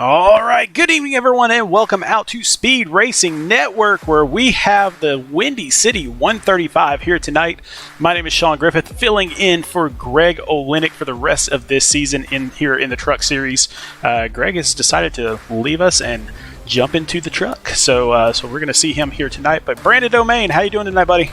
All right, good evening, everyone, and welcome out to Speed Racing Network, where we have the Windy City 135 here tonight. My name is Sean Griffith, filling in for Greg Olenek for the rest of this season here in the Truck Series. Greg has decided to leave us and jump into the truck, so we're going to see him here tonight. But Brandon Domain, how you doing tonight, buddy?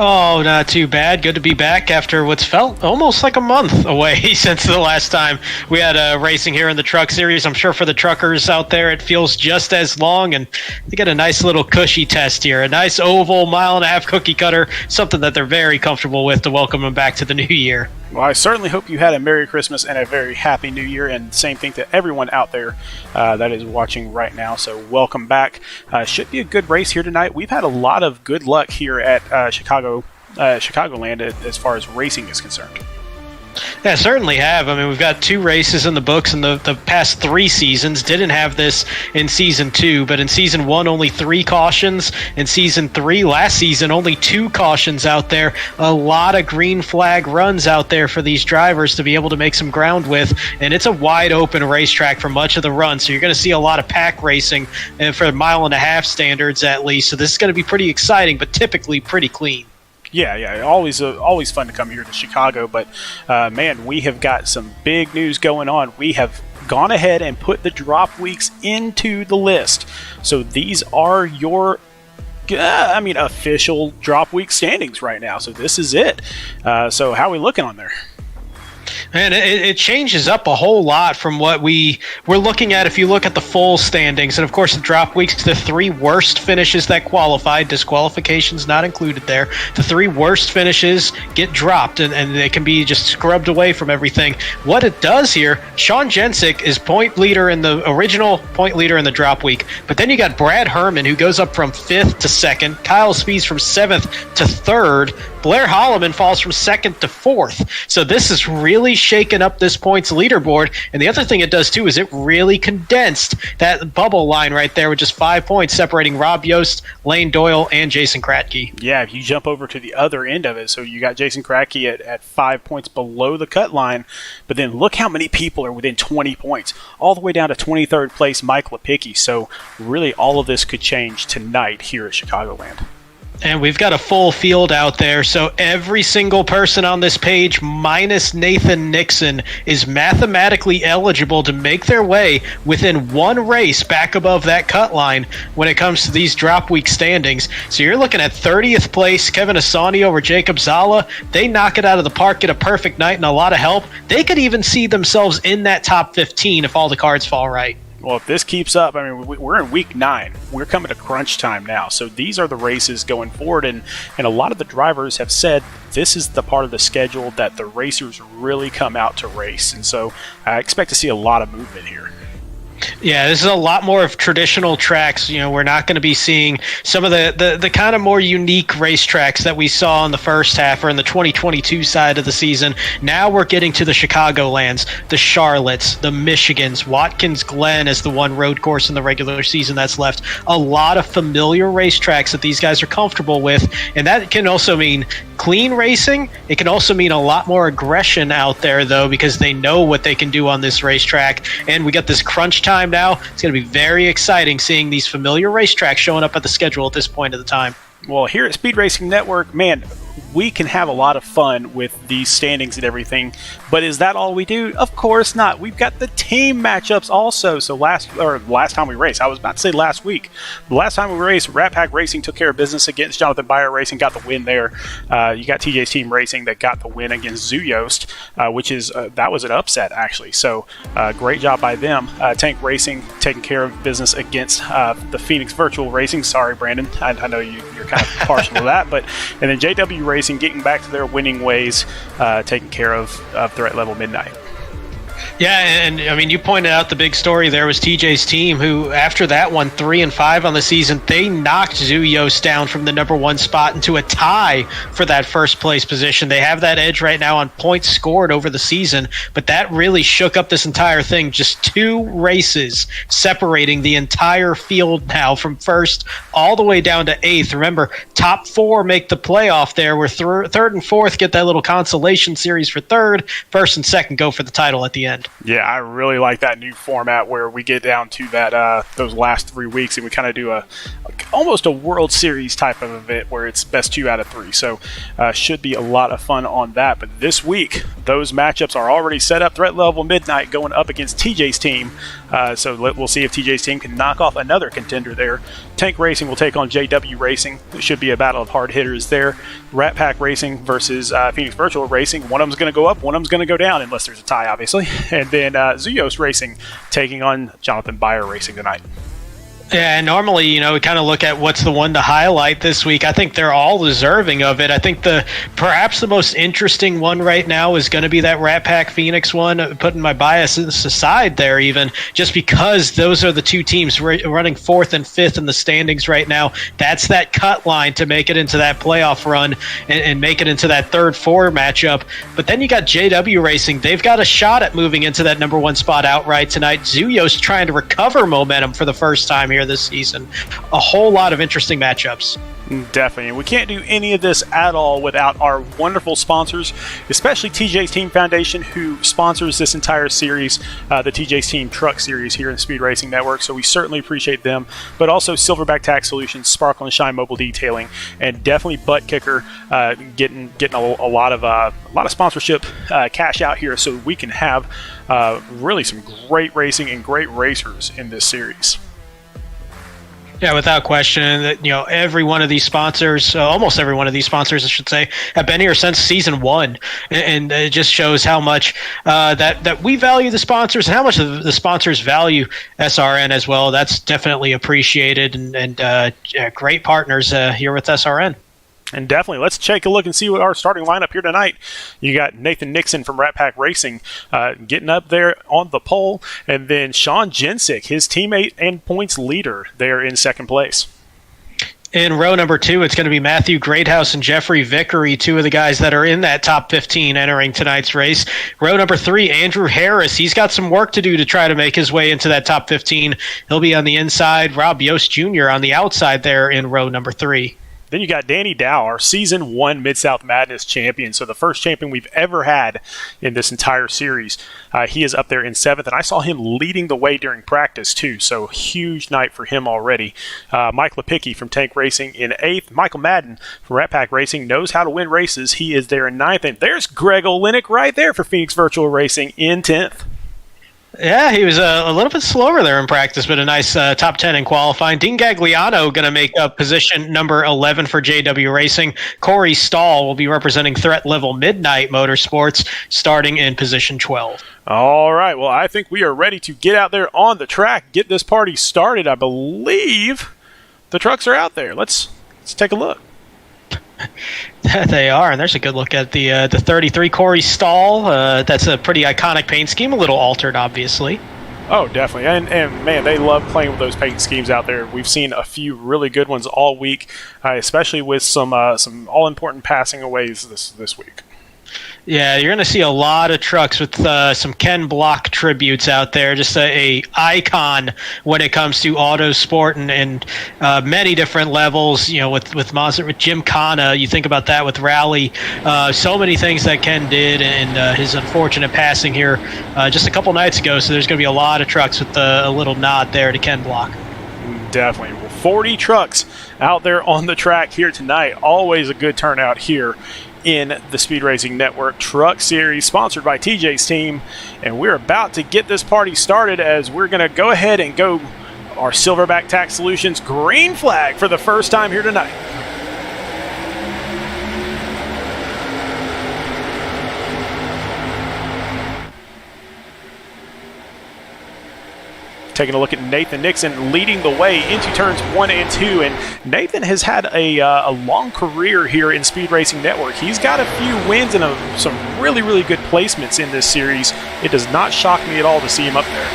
Oh, not too bad. Good to be back after what's felt almost like a month away since the last time we had racing here in the Truck Series. I'm sure for the truckers out there, it feels just as long, and they get a nice little cushy test here, a nice oval 1.5-mile cookie cutter, something that they're very comfortable with to welcome them back to the new year. Well, I certainly hope you had a Merry Christmas and a very Happy New Year, and same thing to everyone out there that is watching right now. So welcome back. Should be a good race here tonight. We've had a lot of good luck here at Chicagoland as far as racing is concerned. Yeah, certainly have. I mean, we've got 2 races in the books in the past 3 seasons. Didn't have this in Season 2, but in Season 1, only 3 cautions. In Season 3, last season, only 2 cautions out there. A lot of green flag runs out there for these drivers to be able to make some ground with, and it's a wide-open racetrack for much of the run, so you're going to see a lot of pack racing and for 1.5-mile standards at least, so this is going to be pretty exciting, but typically pretty clean. Yeah, always fun to come here to Chicago, but man, we have got some big news going on. We have gone ahead and put the drop weeks into the list. So these are your official drop week standings right now. So this is it. So how are we looking on there? And it changes up a whole lot from what we're looking at. If you look at the full standings, and of course the drop weeks, the 3 worst finishes that qualified, disqualifications not included there, the 3 worst finishes get dropped, and they can be just scrubbed away from everything. What it does here, Sean Jensick is original point leader in the drop week, but then you got Brad Herman, who goes up from 5th to 2nd, Kyle Spees from 7th to 3rd, Blair Holloman falls from 2nd to 4th. So this is really shaken up this points leaderboard. And the other thing it does too is it really condensed that bubble line right there with just 5 points separating Rob Yost, Lane Doyle, and Jason Kratke. Yeah, if you jump over to the other end of it, so you got Jason Kratke at 5 points below the cut line, but then look how many people are within 20 points, all the way down to 23rd place Mike Lepicki. So really all of this could change tonight here at Chicagoland. And we've got a full field out there, so every single person on this page, minus Nathan Nixon, is mathematically eligible to make their way within 1 race back above that cut line when it comes to these drop week standings. So you're looking at 30th place, Kevin Asani over Jacob Zala. They knock it out of the park, get a perfect night and a lot of help. They could even see themselves in that top 15 if all the cards fall right. Well, if this keeps up, I mean, we're in week 9. We're coming to crunch time now. So these are the races going forward, and a lot of the drivers have said this is the part of the schedule that the racers really come out to race. And so I expect to see a lot of movement here. Yeah, this is a lot more of traditional tracks. You know, we're not going to be seeing some of the kind of more unique racetracks that we saw in the first half or in the 2022 side of the season. Now we're getting to the Chicagolands, the Charlottes, the Michigans, Watkins Glen as the one road course in the regular season that's left. A lot of familiar racetracks that these guys are comfortable with, and that can also mean clean racing. It can also mean a lot more aggression out there, though, because they know what they can do on this racetrack. And we got this crunch time now. It's going to be very exciting seeing these familiar racetracks showing up at the schedule at this point of the time. Well, here at Speed Racing Network, man, we can have a lot of fun with these standings and everything, but is that all we do? Of course not. We've got the team matchups also. So last time we raced, I was about to say last week. The last time we raced, Rat Pack Racing took care of business against Jonathan Byer Racing, got the win there. You got TJ's Team Racing that got the win against Zuyost, which is that was an upset actually. So great job by them. Tank Racing taking care of business against the Phoenix Virtual Racing. Sorry, Brandon. I know you're kind of partial to that, but and then JW Racing getting back to their winning ways, taking care of Threat Level Midnight. Yeah, and I mean, you pointed out the big story there was TJ's team, who after that won 3-5 on the season. They knocked Zuyost down from the number 1 spot into a tie for that first place position. They have that edge right now on points scored over the season, but that really shook up this entire thing. Just 2 races separating the entire field now from first all the way down to 8th. Remember, top 4 make the playoff there, where 3rd and 4th get that little consolation series for 3rd. 1st and 2nd go for the title at the end. Yeah, I really like that new format where we get down to that those last 3 weeks and we kind of do almost a World Series type of event where it's best 2 out of 3. So should be a lot of fun on that. But this week, those matchups are already set up. Threat Level Midnight going up against TJ's team. So we'll see if TJ's team can knock off another contender there. Tank Racing will take on JW Racing. It should be a battle of hard hitters there. Rat Pack Racing versus Phoenix Virtual Racing. One of them's going to go up, one of them's going to go down, unless there's a tie, obviously. And then Zeus Racing taking on Jonathan Byer Racing tonight. Yeah, normally, we kind of look at what's the one to highlight this week. I think they're all deserving of it. I think perhaps the most interesting one right now is going to be that Rat Pack Phoenix one, putting my biases aside there even, just because those are the two teams running 4th and 5th in the standings right now. That's that cut line to make it into that playoff run and make it into that 3rd-4 matchup. But then you got JW Racing. They've got a shot at moving into that number 1 spot outright tonight. Zuyos trying to recover momentum for the first time here this season. A whole lot of interesting matchups. Definitely. We can't do any of this at all without our wonderful sponsors, especially TJ's Team Foundation, who sponsors this entire series, the TJ's Team Truck Series here in the Speed Racing Network. So we certainly appreciate them. But also Silverback Tax Solutions, Sparkle and Shine Mobile Detailing, and definitely Butt Kicker getting a lot of sponsorship cash out here, so we can have really some great racing and great racers in this series. Yeah, without question. That every one of these sponsors, almost every one of these sponsors, I should say, have been here since season 1, and it just shows how much that we value the sponsors and how much the sponsors value SRN as well. That's definitely appreciated, and great partners here with SRN. And definitely, let's take a look and see what our starting lineup here tonight. You got Nathan Nixon from Rat Pack Racing getting up there on the pole, and then Sean Jensick, his teammate and points leader, there in 2nd place. In row number 2, it's going to be Matthew Greathouse and Jeffrey Vickery, 2 of the guys that are in that top 15 entering tonight's race. Row number 3, Andrew Harris. He's got some work to do to try to make his way into that top 15. He'll be on the inside. Rob Yost Jr. on the outside there in row number 3. Then you got Danny Dow, our Season 1 Mid-South Madness champion, so the first champion we've ever had in this entire series. He is up there in 7th, and I saw him leading the way during practice, too, so huge night for him already. Mike Lepicki from Tank Racing in 8th. Michael Madden from Rat Pack Racing knows how to win races. He is there in 9th, and there's Greg Olenek right there for Phoenix Virtual Racing in 10th. Yeah, he was a little bit slower there in practice, but a nice top 10 in qualifying. Dean Gagliano going to make up position number 11 for JW Racing. Corey Stahl will be representing Threat Level Midnight Motorsports, starting in position 12. All right, well, I think we are ready to get out there on the track, get this party started. I believe the trucks are out there. Let's take a look. They are, and there's a good look at the 33 Corey Stahl. That's a pretty iconic paint scheme, a little altered, obviously. Oh, definitely, and man, they love playing with those paint schemes out there. We've seen a few really good ones all week, especially with some all-important passing aways this week. Yeah, you're going to see a lot of trucks with some Ken Block tributes out there. Just a icon when it comes to auto sport and many different levels. With Monster, with Jim Kana, you think about that with Rally. So many things that Ken did, and his unfortunate passing here just a couple nights ago. So there's going to be a lot of trucks with a little nod there to Ken Block. Definitely. Well, 40 trucks out there on the track here tonight. Always a good turnout here in the Speed Racing Network Truck Series, sponsored by TJ's Team. And we're about to get this party started as we're going to go ahead and go our Silverback Tax Solutions green flag for the first time here tonight. Taking a look at Nathan Nixon leading the way into turns 1 and 2, and Nathan has had a long career here in Speed Racing Network. He's got a few wins and some really, really good placements in this series. It does not shock me at all to see him up there.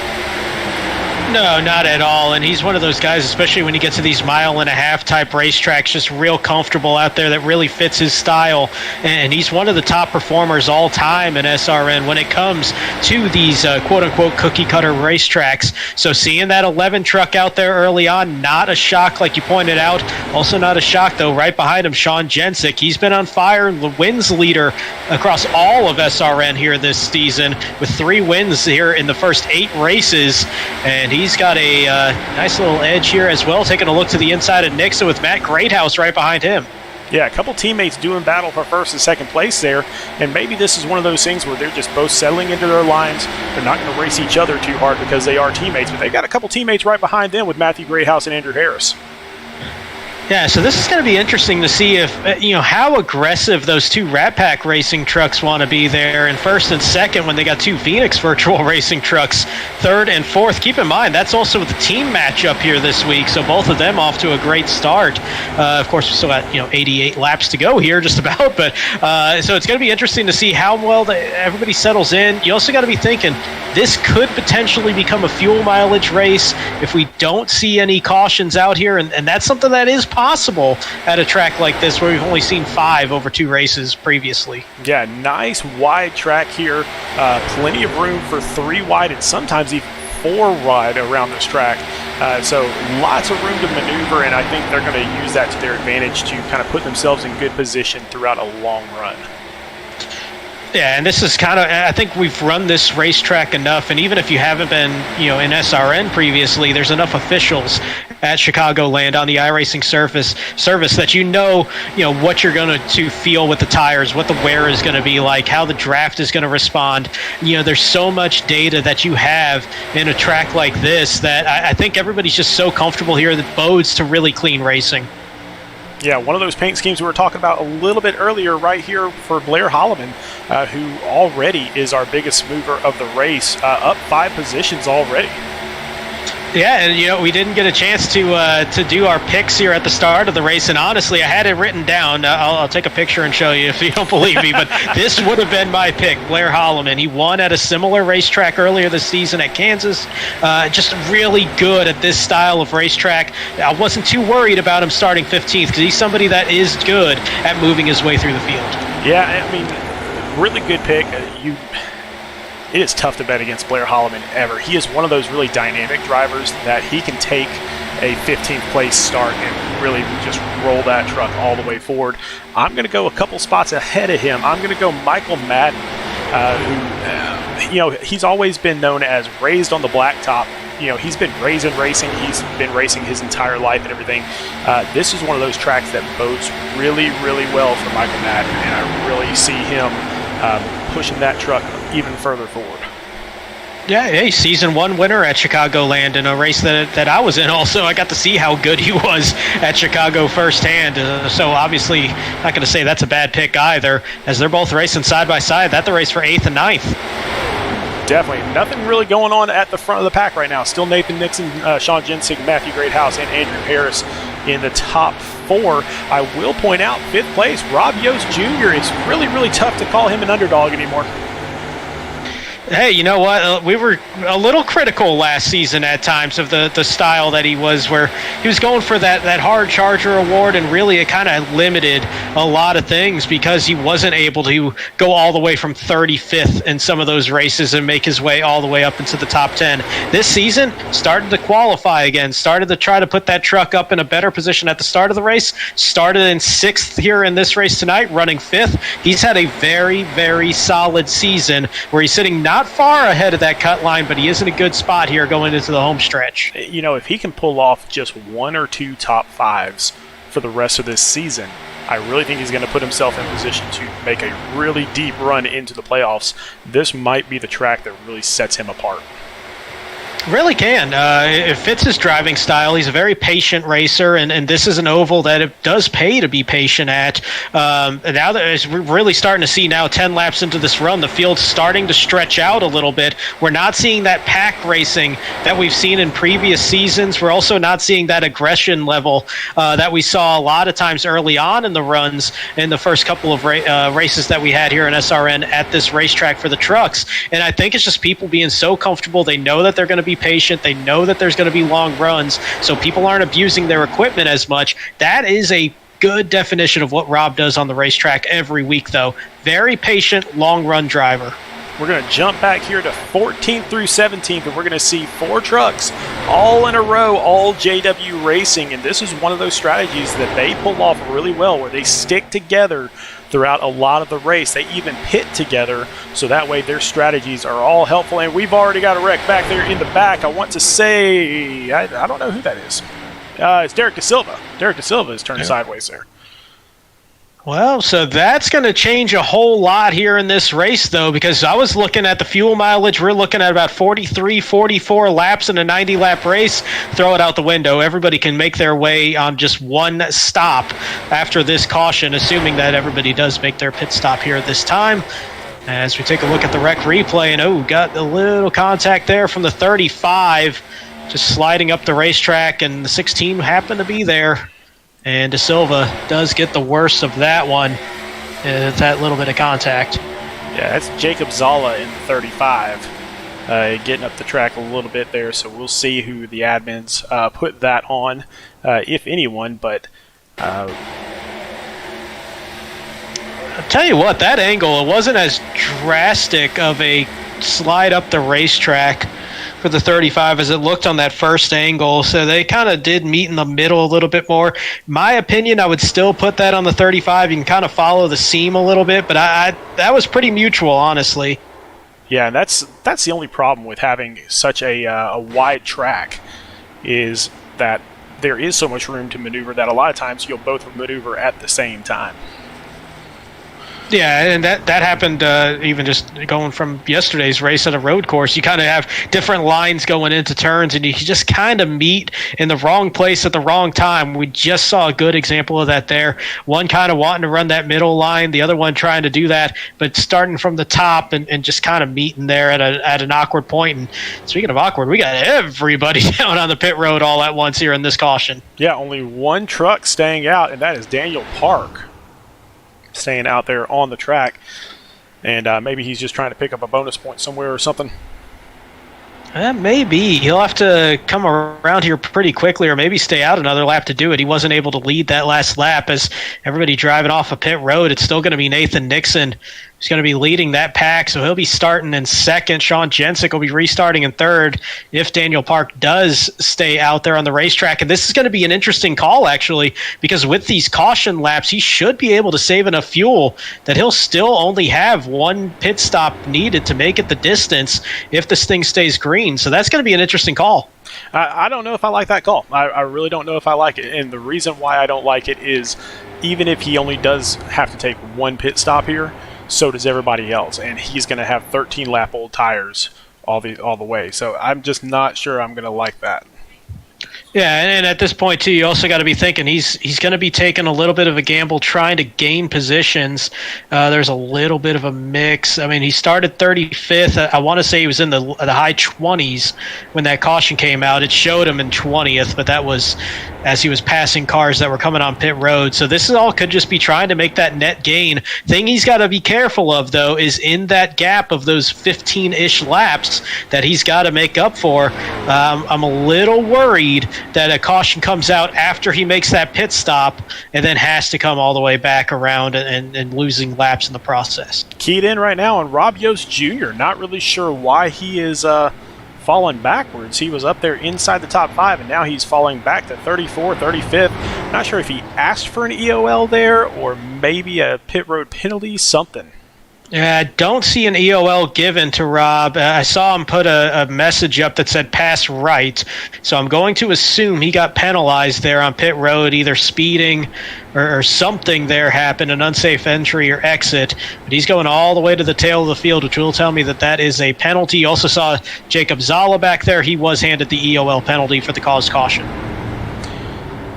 No, not at all. And he's one of those guys, especially when you get to these mile-and-a-half type racetracks, just real comfortable out there, that really fits his style. And he's one of the top performers all time in SRN when it comes to these quote-unquote cookie-cutter racetracks. So seeing that 11 truck out there early on, not a shock like you pointed out. Also not a shock, though, right behind him, Sean Jensick. He's been on fire, the wins leader across all of SRN here this season, with 3 wins here in the first 8 races. And he's got a nice little edge here as well, taking a look to the inside of Nixon with Matt Greathouse right behind him. Yeah, a couple teammates doing battle for first and second place there, and maybe this is one of those things where they're just both settling into their lines. They're not going to race each other too hard because they are teammates, but they've got a couple teammates right behind them with Matthew Greathouse and Andrew Harris. Yeah, so this is going to be interesting to see if, how aggressive those 2 Rat Pack racing trucks want to be there in first and second when they got 2 Phoenix virtual racing trucks, third and fourth. Keep in mind, that's also the team matchup here this week, so both of them off to a great start. Of course, we still got, 88 laps to go here just about, but so it's going to be interesting to see how well everybody settles in. You also got to be thinking, this could potentially become a fuel mileage race if we don't see any cautions out here, and that's something that is possible at a track like this where we've only seen 5 over 2 races previously. Yeah, nice wide track here. Plenty of room for 3 wide and sometimes even 4 wide around this track. So lots of room to maneuver, and I think they're going to use that to their advantage to kind of put themselves in good position throughout a long run. Yeah, and this is kind of, I think we've run this racetrack enough, and even if you haven't been, in SRN previously, there's enough officials at Chicagoland on the iRacing service that what you're going to feel with the tires, what the wear is going to be like, how the draft is going to respond. There's so much data that you have in a track like this that I think everybody's just so comfortable here that bodes to really clean racing. Yeah, one of those paint schemes we were talking about a little bit earlier right here for Blair Holloman, who already is our biggest mover of the race, up 5 positions already. Yeah, and we didn't get a chance to do our picks here at the start of the race, and honestly, I had it written down. I'll take a picture and show you if you don't believe me, but this would have been my pick, Blair Holloman. He won at a similar racetrack earlier this season at Kansas. Just really good at this style of racetrack. I wasn't too worried about him starting 15th because he's somebody that is good at moving his way through the field. Yeah, I mean, really good pick. It is tough to bet against Blair Holloman ever. He is one of those really dynamic drivers that he can take a 15th place start and really just roll that truck all the way forward. I'm going to go a couple spots ahead of him. I'm going to go Michael Madden, who, he's always been known as raised on the blacktop. He's been raised in racing. He's been racing his entire life and everything. This is one of those tracks that bodes really, really well for Michael Madden, and I really see him pushing that truck even further forward. Yeah, hey, season 1 winner at Chicagoland in a race that I was in also. I got to see how good he was at Chicago firsthand. So obviously, not going to say that's a bad pick either, as they're both racing side by side. That's the race for 8th and 9th. Definitely. Nothing really going on at the front of the pack right now. Still Nathan Nixon, Sean Jensick, Matthew Greathouse, and Andrew Harris in the top 4. I will point out, 5th place, Rob Yost Jr. It's really, really tough to call him an underdog anymore. Hey, you know what? We were a little critical last season at times of the style that he was, where he was going for that hard charger award, and really it kind of limited a lot of things because he wasn't able to go all the way from 35th in some of those races and make his way all the way up into the top 10. This season, started to qualify again, started to try to put that truck up in a better position at the start of the race, started in 6th here in this race tonight, running 5th. He's had a very, very solid season where he's sitting not far ahead of that cut line, but he is in a good spot here going into the home stretch. If he can pull off just 1 or 2 top 5s for the rest of this season, I really think he's going to put himself in position to make a really deep run into the playoffs. This might be the track that really sets him apart. Really can. It fits his driving style. He's a very patient racer, and this is an oval that it does pay to be patient at. Now that we're really starting to see now 10 laps into this run, the field's starting to stretch out a little bit. We're not seeing that pack racing that we've seen in previous seasons. We're also not seeing that aggression level that we saw a lot of times early on in the runs in the first couple of races that we had here in SRN at this racetrack for the trucks. And I think it's just people being so comfortable. They know that they're going to be be patient. They know that there's going to be long runs, so people aren't abusing their equipment as much. That is a good definition of what Rob does on the racetrack every week, though. Very patient, long run driver. We're going to jump back here to 14th through 17th, and we're going to see 4 trucks all in a row, all JW Racing. And this is one of those strategies that they pull off really well, where they stick together throughout a lot of the race. They even pit together, so that way their strategies are all helpful. And we've already got a wreck back there in the back. I want to say, I don't know who that is. It's Derek Da Silva. Derek Da Silva is turned sideways there. Well, so that's going to change a whole lot here in this race, though, because I was looking at the fuel mileage. We're looking at about 43, 44 laps in a 90-lap race. Throw it out the window. Everybody can make their way on just one stop after this caution, assuming that everybody does make their pit stop here at this time. As we take a look at the wreck replay, and got a little contact there from the 35, just sliding up the racetrack, and the 16 happened to be there. And Da Silva does get the worst of that one. That little bit of contact. Yeah, that's Jacob Zala in 35, getting up the track a little bit there. So we'll see who the admins put that on, if anyone. But I'll tell you what, that angle, it wasn't as drastic of a slide up the racetrack for the 35 as it looked on that first angle. So they kind of did meet in the middle a little bit more. My opinion, I would still put that on the 35. You can kind of follow the seam a little bit, but that was pretty mutual, honestly. Yeah, and that's the only problem with having such a wide track, is that there is so much room to maneuver that a lot of times you'll both maneuver at the same time. Yeah, and that happened even just going from yesterday's race at a road course. You kind of have different lines going into turns, and you just kind of meet in the wrong place at the wrong time. We just saw a good example of that there. One kind of wanting to run that middle line, the other one trying to do that, but starting from the top and just kind of meeting there at an awkward point. And speaking of awkward, we got everybody down on the pit road all at once here in this caution. Yeah, only one truck staying out, and that is Daniel Park, staying out there on the track, and maybe he's just trying to pick up a bonus point somewhere or something. Maybe he'll have to come around here pretty quickly, or maybe stay out another lap to do it. He wasn't able to lead that last lap. As everybody driving off a pit road, it's still going to be Nathan Nixon who's going to be leading that pack, so he'll be starting in second. Sean Jensick will be restarting in third if Daniel Park does stay out there on the racetrack. And this is going to be an interesting call, actually, because with these caution laps, he should be able to save enough fuel that he'll still only have one pit stop needed to make it the distance if this thing stays green. So that's going to be an interesting call. I don't know if I like that call. I really don't know if I like it. And the reason why I don't like it is, even if he only does have to take one pit stop here, so does everybody else. And he's going to have 13-lap-old tires all the way. So I'm just not sure I'm going to like that. Yeah, and at this point, too, you also got to be thinking he's going to be taking a little bit of a gamble trying to gain positions. There's a little bit of a mix. I mean, he started 35th. I want to say he was in the high 20s when that caution came out. It showed him in 20th, but that was as he was passing cars that were coming on pit road. So this all could just be trying to make that net gain. Thing he's got to be careful of, though, is in that gap of those 15-ish laps that he's got to make up for. I'm a little worried that a caution comes out after he makes that pit stop and then has to come all the way back around and losing laps in the process. Keyed in right now on Rob Yost Jr. Not really sure why he is falling backwards. He was up there inside the top 5, and now he's falling back to 34, 35th. Not sure if he asked for an EOL there or maybe a pit road penalty, something. I don't see an EOL given to Rob. I saw him put a message up that said pass right, so I'm going to assume he got penalized there on pit road, either speeding or something there happened, an unsafe entry or exit. But he's going all the way to the tail of the field, which will tell me that is a penalty. You also saw Jacob Zala back there. He was handed the EOL penalty for the caused caution.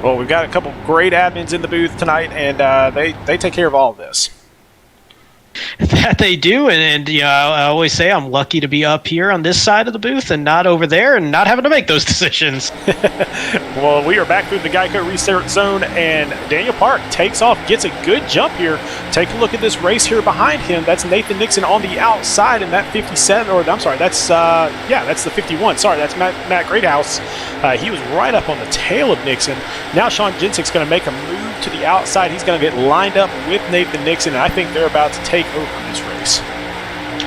Well, we've got a couple great admins in the booth tonight, and they take care of all of this. that they do, and you know, I always say I'm lucky to be up here on this side of the booth and not over there and not having to make those decisions. Well, we are back through the Geico restart zone, and Daniel Park takes off, gets a good jump here. Take a look at this race here behind him. That's Nathan Nixon on the outside, and that 57, or I'm sorry, that's that's the 51. Sorry, that's Matt Greathouse. He was right up on the tail of Nixon. Now Sean Jensick's going to make a move to the outside. He's going to get lined up with Nathan Nixon, and I think they're about to take over this race.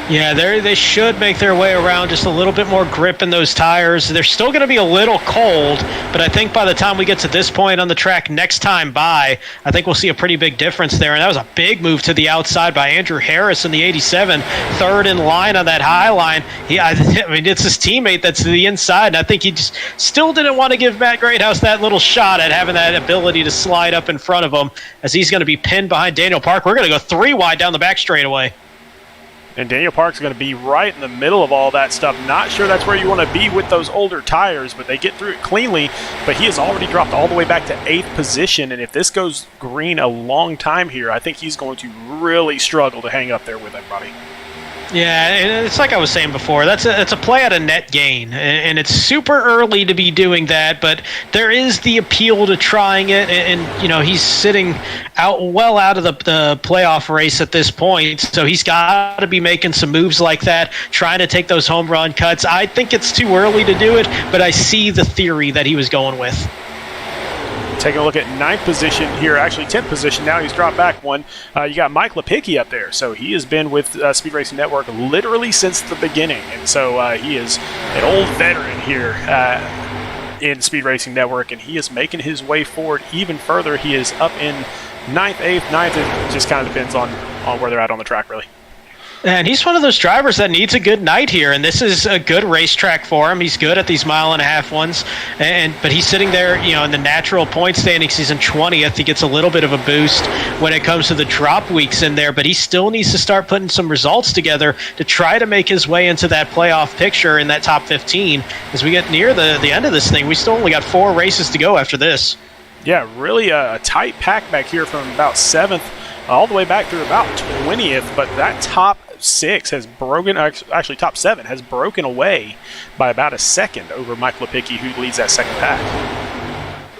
Yeah, they should make their way around, just a little bit more grip in those tires. They're still going to be a little cold, but I think by the time we get to this point on the track next time by, I think we'll see a pretty big difference there. And that was a big move to the outside by Andrew Harris in the 87, third in line on that high line. I mean, it's his teammate that's to the inside, and I think he just still didn't want to give Matt Greathouse that little shot at having that ability to slide up in front of him, as he's going to be pinned behind Daniel Park. We're going to go 3 wide down the back straightaway. And Daniel Park's going to be right in the middle of all that stuff. Not sure that's where you want to be with those older tires, but they get through it cleanly. But he has already dropped all the way back to 8th position, and if this goes green a long time here, I think he's going to really struggle to hang up there with everybody. Yeah, and it's like I was saying before, it's a play at a net gain, and it's super early to be doing that, but there is the appeal to trying it, and you know, he's sitting well out of the playoff race at this point, so he's got to be making some moves like that, trying to take those home run cuts. I think it's too early to do it, but I see the theory that he was going with. Taking a look at 9th position here, actually 10th position. Now he's dropped back one. You got Mike Lepicki up there. So he has been with Speed Racing Network literally since the beginning. And so he is an old veteran here in Speed Racing Network, and he is making his way forward even further. He is up in 9th, 8th, 9th. It just kind of depends on where they're at on the track, really. And he's one of those drivers that needs a good night here, and this is a good racetrack for him. He's good at these mile-and-a-half ones, but he's sitting there, you know, in the natural point standings. He's in 20th. He gets a little bit of a boost when it comes to the drop weeks in there, but he still needs to start putting some results together to try to make his way into that playoff picture in that top 15. As we get near the end of this thing, we still only got 4 races to go after this. Yeah, really a tight pack back here from about 7th all the way back through about 20th, but that top 6 has broken, actually top 7 has broken away by about a second over Mike Lepicki, who leads that second pack.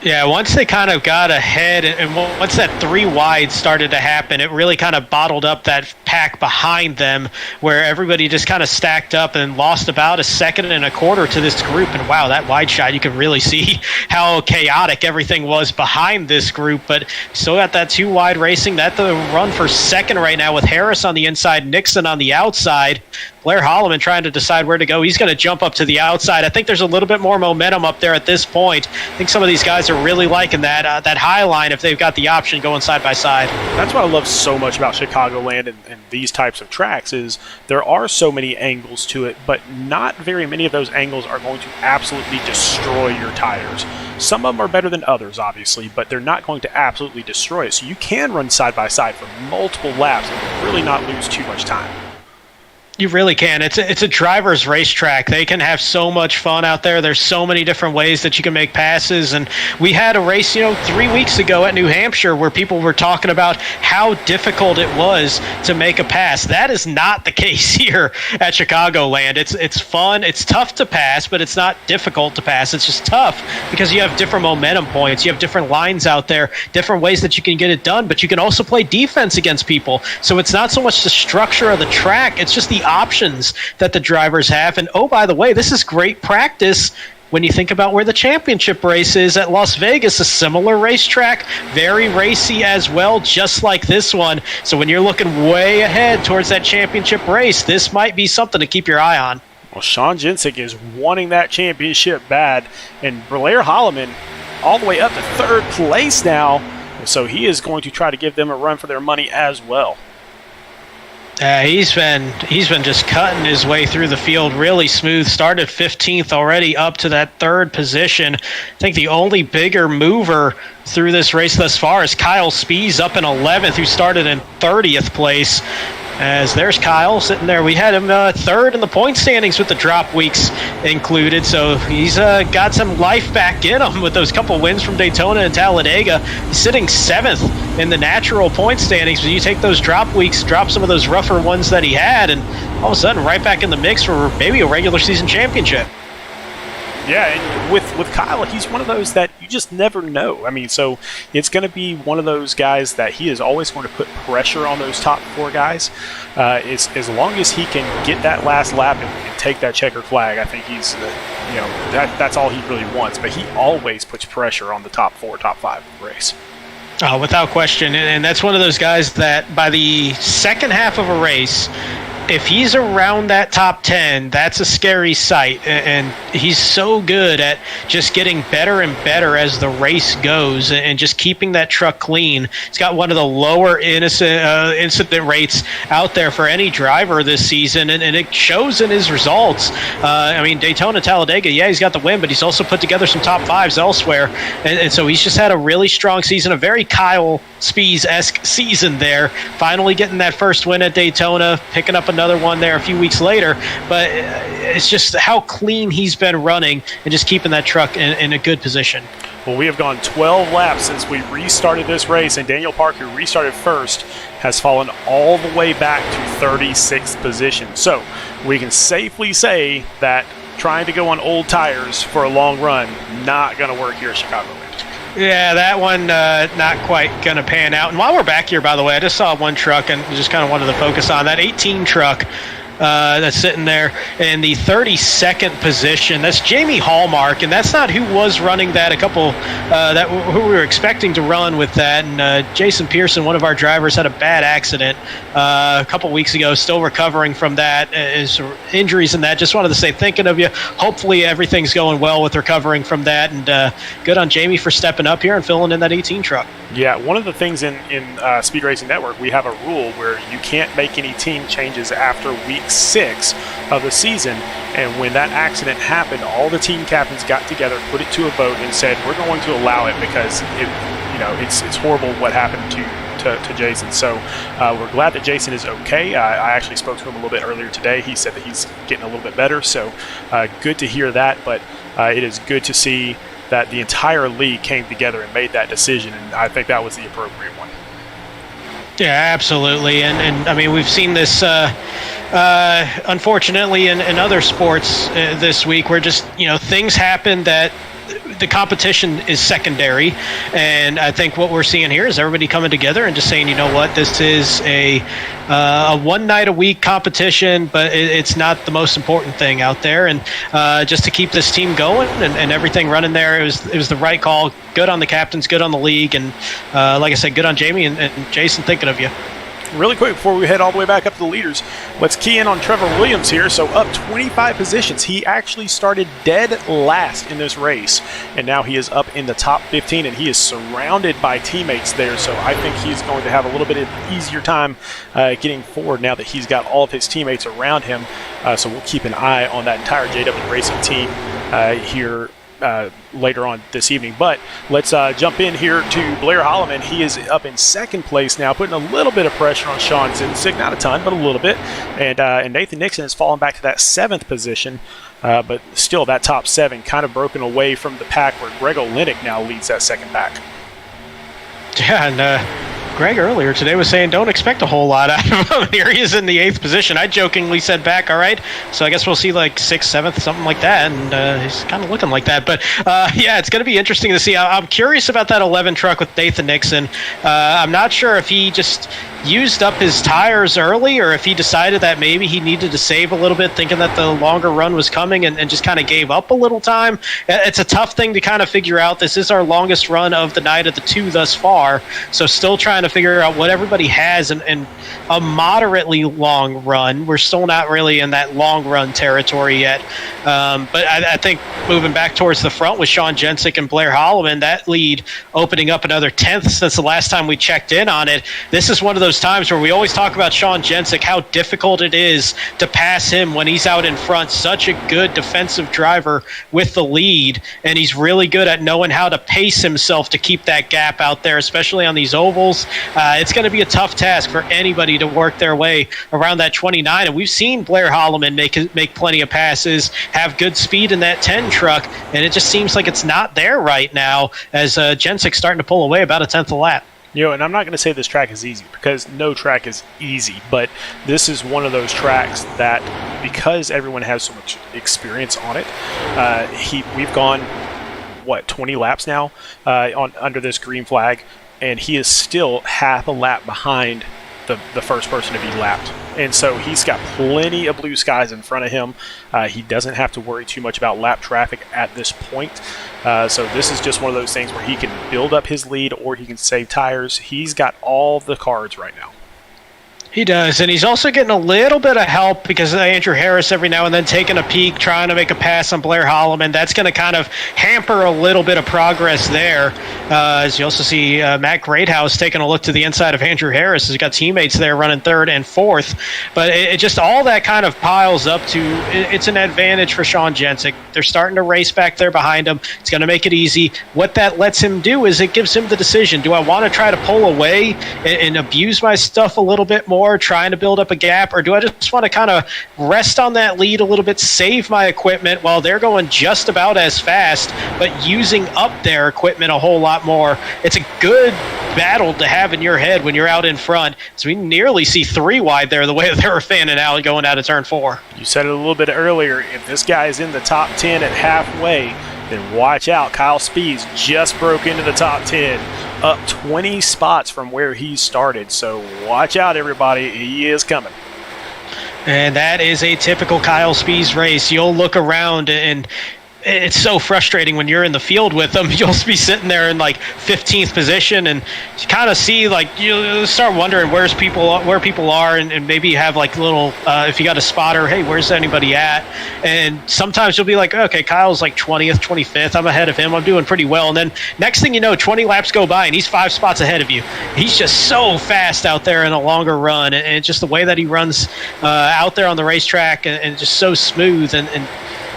Yeah, once they kind of got ahead, and once that 3 wide started to happen, it really kind of bottled up that pack behind them, where everybody just kind of stacked up and lost about a second and a quarter to this group. And wow, that wide shot, you could really see how chaotic everything was behind this group. But still got that 2 wide racing. That the run for second right now with Harris on the inside, Nixon on the outside. Blair Holloman trying to decide where to go. He's going to jump up to the outside. I think there's a little bit more momentum up there at this point. I think some of these guys are really liking that high line if they've got the option going side by side. That's what I love so much about Chicagoland and these types of tracks is there are so many angles to it, but not very many of those angles are going to absolutely destroy your tires. Some of them are better than others, obviously, but they're not going to absolutely destroy it. So you can run side by side for multiple laps and really not lose too much time. You really can. It's a driver's racetrack. They can have so much fun out there. There's so many different ways that you can make passes. And we had a race, 3 weeks ago at New Hampshire where people were talking about how difficult it was to make a pass. That is not the case here at Chicagoland. It's fun. It's tough to pass, but it's not difficult to pass. It's just tough because you have different momentum points. You have different lines out there, different ways that you can get it done, but you can also play defense against people. So it's not so much the structure of the track. It's just the options that the drivers have. And oh, by the way, this is great practice when you think about where the championship race is at Las Vegas, a similar racetrack, very racy as well, just like this one. So when you're looking way ahead towards that championship race, this might be something to keep your eye on. Well, Sean Jensick is wanting that championship bad, and Blair Holloman all the way up to 3rd place now, so he is going to try to give them a run for their money as well. He's been just cutting his way through the field really smooth. Started 15th already up to that 3rd position. I think the only bigger mover through this race thus far is Kyle Spees up in 11th, who started in 30th place. As there's Kyle sitting there. We had him third in the point standings with the drop weeks included, so he's got some life back in him with those couple wins from Daytona and Talladega. He's sitting 7th in the natural point standings, but you take those drop weeks, drop some of those rougher ones that he had, and all of a sudden right back in the mix for maybe a regular season championship. Yeah, and with Kyle, he's one of those that you just never know. I mean, so it's going to be one of those guys that he is always going to put pressure on those top 4 guys. As long as he can get that last lap and take that checker flag, I think he's, that's all he really wants. But he always puts pressure on the top 4, top 5 of the race. Without question, and that's one of those guys that by the second half of a race, if he's around that top 10, that's a scary sight. And he's so good at just getting better and better as the race goes and just keeping that truck clean. He's got one of the lower incident rates out there for any driver this season, and it shows in his results. Daytona, Talladega, yeah, he's got the win, but he's also put together some top 5s elsewhere. And so he's just had a really strong season, a very Kyle Spies-esque season there. Finally getting that first win at Daytona, picking up another one there a few weeks later, but it's just how clean he's been running and just keeping that truck in a good position. Well, we have gone 12 laps since we restarted this race, and Daniel Parker restarted first, has fallen all the way back to 36th position. So we can safely say that trying to go on old tires for a long run, not going to work here at Chicagoland. Yeah, that one not quite going to pan out. And while we're back here, by the way, I just saw one truck and just kind of wanted to focus on that 18 truck that's sitting there in the 32nd position. That's Jamie Hallmark, and that's not who was running that. Who we were expecting to run with that. And Jason Pearson, one of our drivers, had a bad accident a couple weeks ago, still recovering from that, his injuries and that. Just wanted to say thinking of you. Hopefully everything's going well with recovering from that, and good on Jamie for stepping up here and filling in that 18 truck. Yeah, one of the things in Speed Racing Network, we have a rule where you can't make any team changes after week 6 of the season. And when that accident happened, all the team captains got together, put it to a vote, and said, we're going to allow it because it's horrible what happened to Jason. So we're glad that Jason is okay. I actually spoke to him a little bit earlier today. He said that he's getting a little bit better. So good to hear that. But it is good to see that the entire league came together and made that decision, and I think that was the appropriate one. Yeah, absolutely. And I mean, we've seen this unfortunately in other sports this week where just, things happen that the competition is secondary. And I think what we're seeing here is everybody coming together and just saying, you know what, this is a one night a week competition, but it's not the most important thing out there. And just to keep this team going and everything running there, it was the right call. Good on the captains, good on the league. And like I said, good on Jamie and Jason, thinking of you. Really quick before we head all the way back up to the leaders, let's key in on Trevor Williams here. So up 25 positions. He actually started dead last in this race, and now he is up in the top 15, and he is surrounded by teammates there. So I think he's going to have a little bit of easier time getting forward now that he's got all of his teammates around him. So we'll keep an eye on that entire JW Racing team here later on this evening. But let's jump in here to Blair Holloman. He is up in second place now, putting a little bit of pressure on Sean Zinzig, not a ton, but a little bit. And Nathan Nixon has fallen back to that 7th position, but still that top 7 kind of broken away from the pack, where Greg Olenek now leads that second pack. Yeah, and Greg earlier today was saying don't expect a whole lot out of him. Here he is in the 8th position. I jokingly said back, all right, so I guess we'll see like 6th, 7th, something like that, and he's kind of looking like that. But yeah, it's going to be interesting to see. I'm curious about that 11 truck with Nathan Nixon. I'm not sure if he just used up his tires early or if he decided that maybe he needed to save a little bit, thinking that the longer run was coming, and just kind of gave up a little time. It's a tough thing to kind of figure out. This is our longest run of the night of the 2 thus far, so still trying to figure out what everybody has in a moderately long run. We're still not really in that long run territory yet, but I think moving back towards the front with Sean Jensick and Blair Holloman, that lead opening up another 10th since the last time we checked in on it. This is one of those those times where we always talk about Sean Jensick, how difficult it is to pass him when he's out in front. Such a good defensive driver with the lead, and he's really good at knowing how to pace himself to keep that gap out there, especially on these ovals. It's going to be a tough task for anybody to work their way around that 29, and we've seen Blair Holloman make plenty of passes, have good speed in that 10 truck, and it just seems like it's not there right now as Jensick's starting to pull away about a tenth of a lap. And I'm not going to say this track is easy because no track is easy, but this is one of those tracks that, because everyone has so much experience on it, we've gone 20 laps now under this green flag, and he is still half a lap behind the first person to be lapped. And so he's got plenty of blue skies in front of him. He doesn't have to worry too much about lap traffic at this point. So this is just one of those things where he can build up his lead or he can save tires. He's got all the cards right now. He does, and he's also getting a little bit of help because of Andrew Harris every now and then taking a peek, trying to make a pass on Blair Holloman. That's going to kind of hamper a little bit of progress there. As you also see Matt Greathouse taking a look to the inside of Andrew Harris. He's got teammates there running third and fourth. But it just all that kind of piles up to it's an advantage for Sean Jensick. They're starting to race back there behind him. It's going to make it easy. What that lets him do is it gives him the decision. Do I want to try to pull away and abuse my stuff a little bit more, trying to build up a gap, or do I just want to kind of rest on that lead a little bit, save my equipment while they're going just about as fast, but using up their equipment a whole lot more? It's a good battle to have in your head when you're out in front. So we nearly see 3 wide there, the way that they were fanning out going out of turn 4. You said it a little bit earlier. If this guy is in the top 10 at halfway, then watch out. Kyle Spees just broke into the top 10, up 20 spots from where he started. So watch out, everybody. He is coming. And that is a typical Kyle Spees race. You'll look around and it's so frustrating when you're in the field with them. You'll be sitting there in like 15th position, and you kind of see you start wondering where people are, and maybe you have like little if you got a spotter, hey, where's anybody at? And sometimes you'll be like, okay, Kyle's like 20th, 25th. I'm ahead of him. I'm doing pretty well. And then next thing you know, 20 laps go by and he's 5 spots ahead of you. He's just so fast out there in a longer run, and just the way that he runs out there on the racetrack, and just so smooth and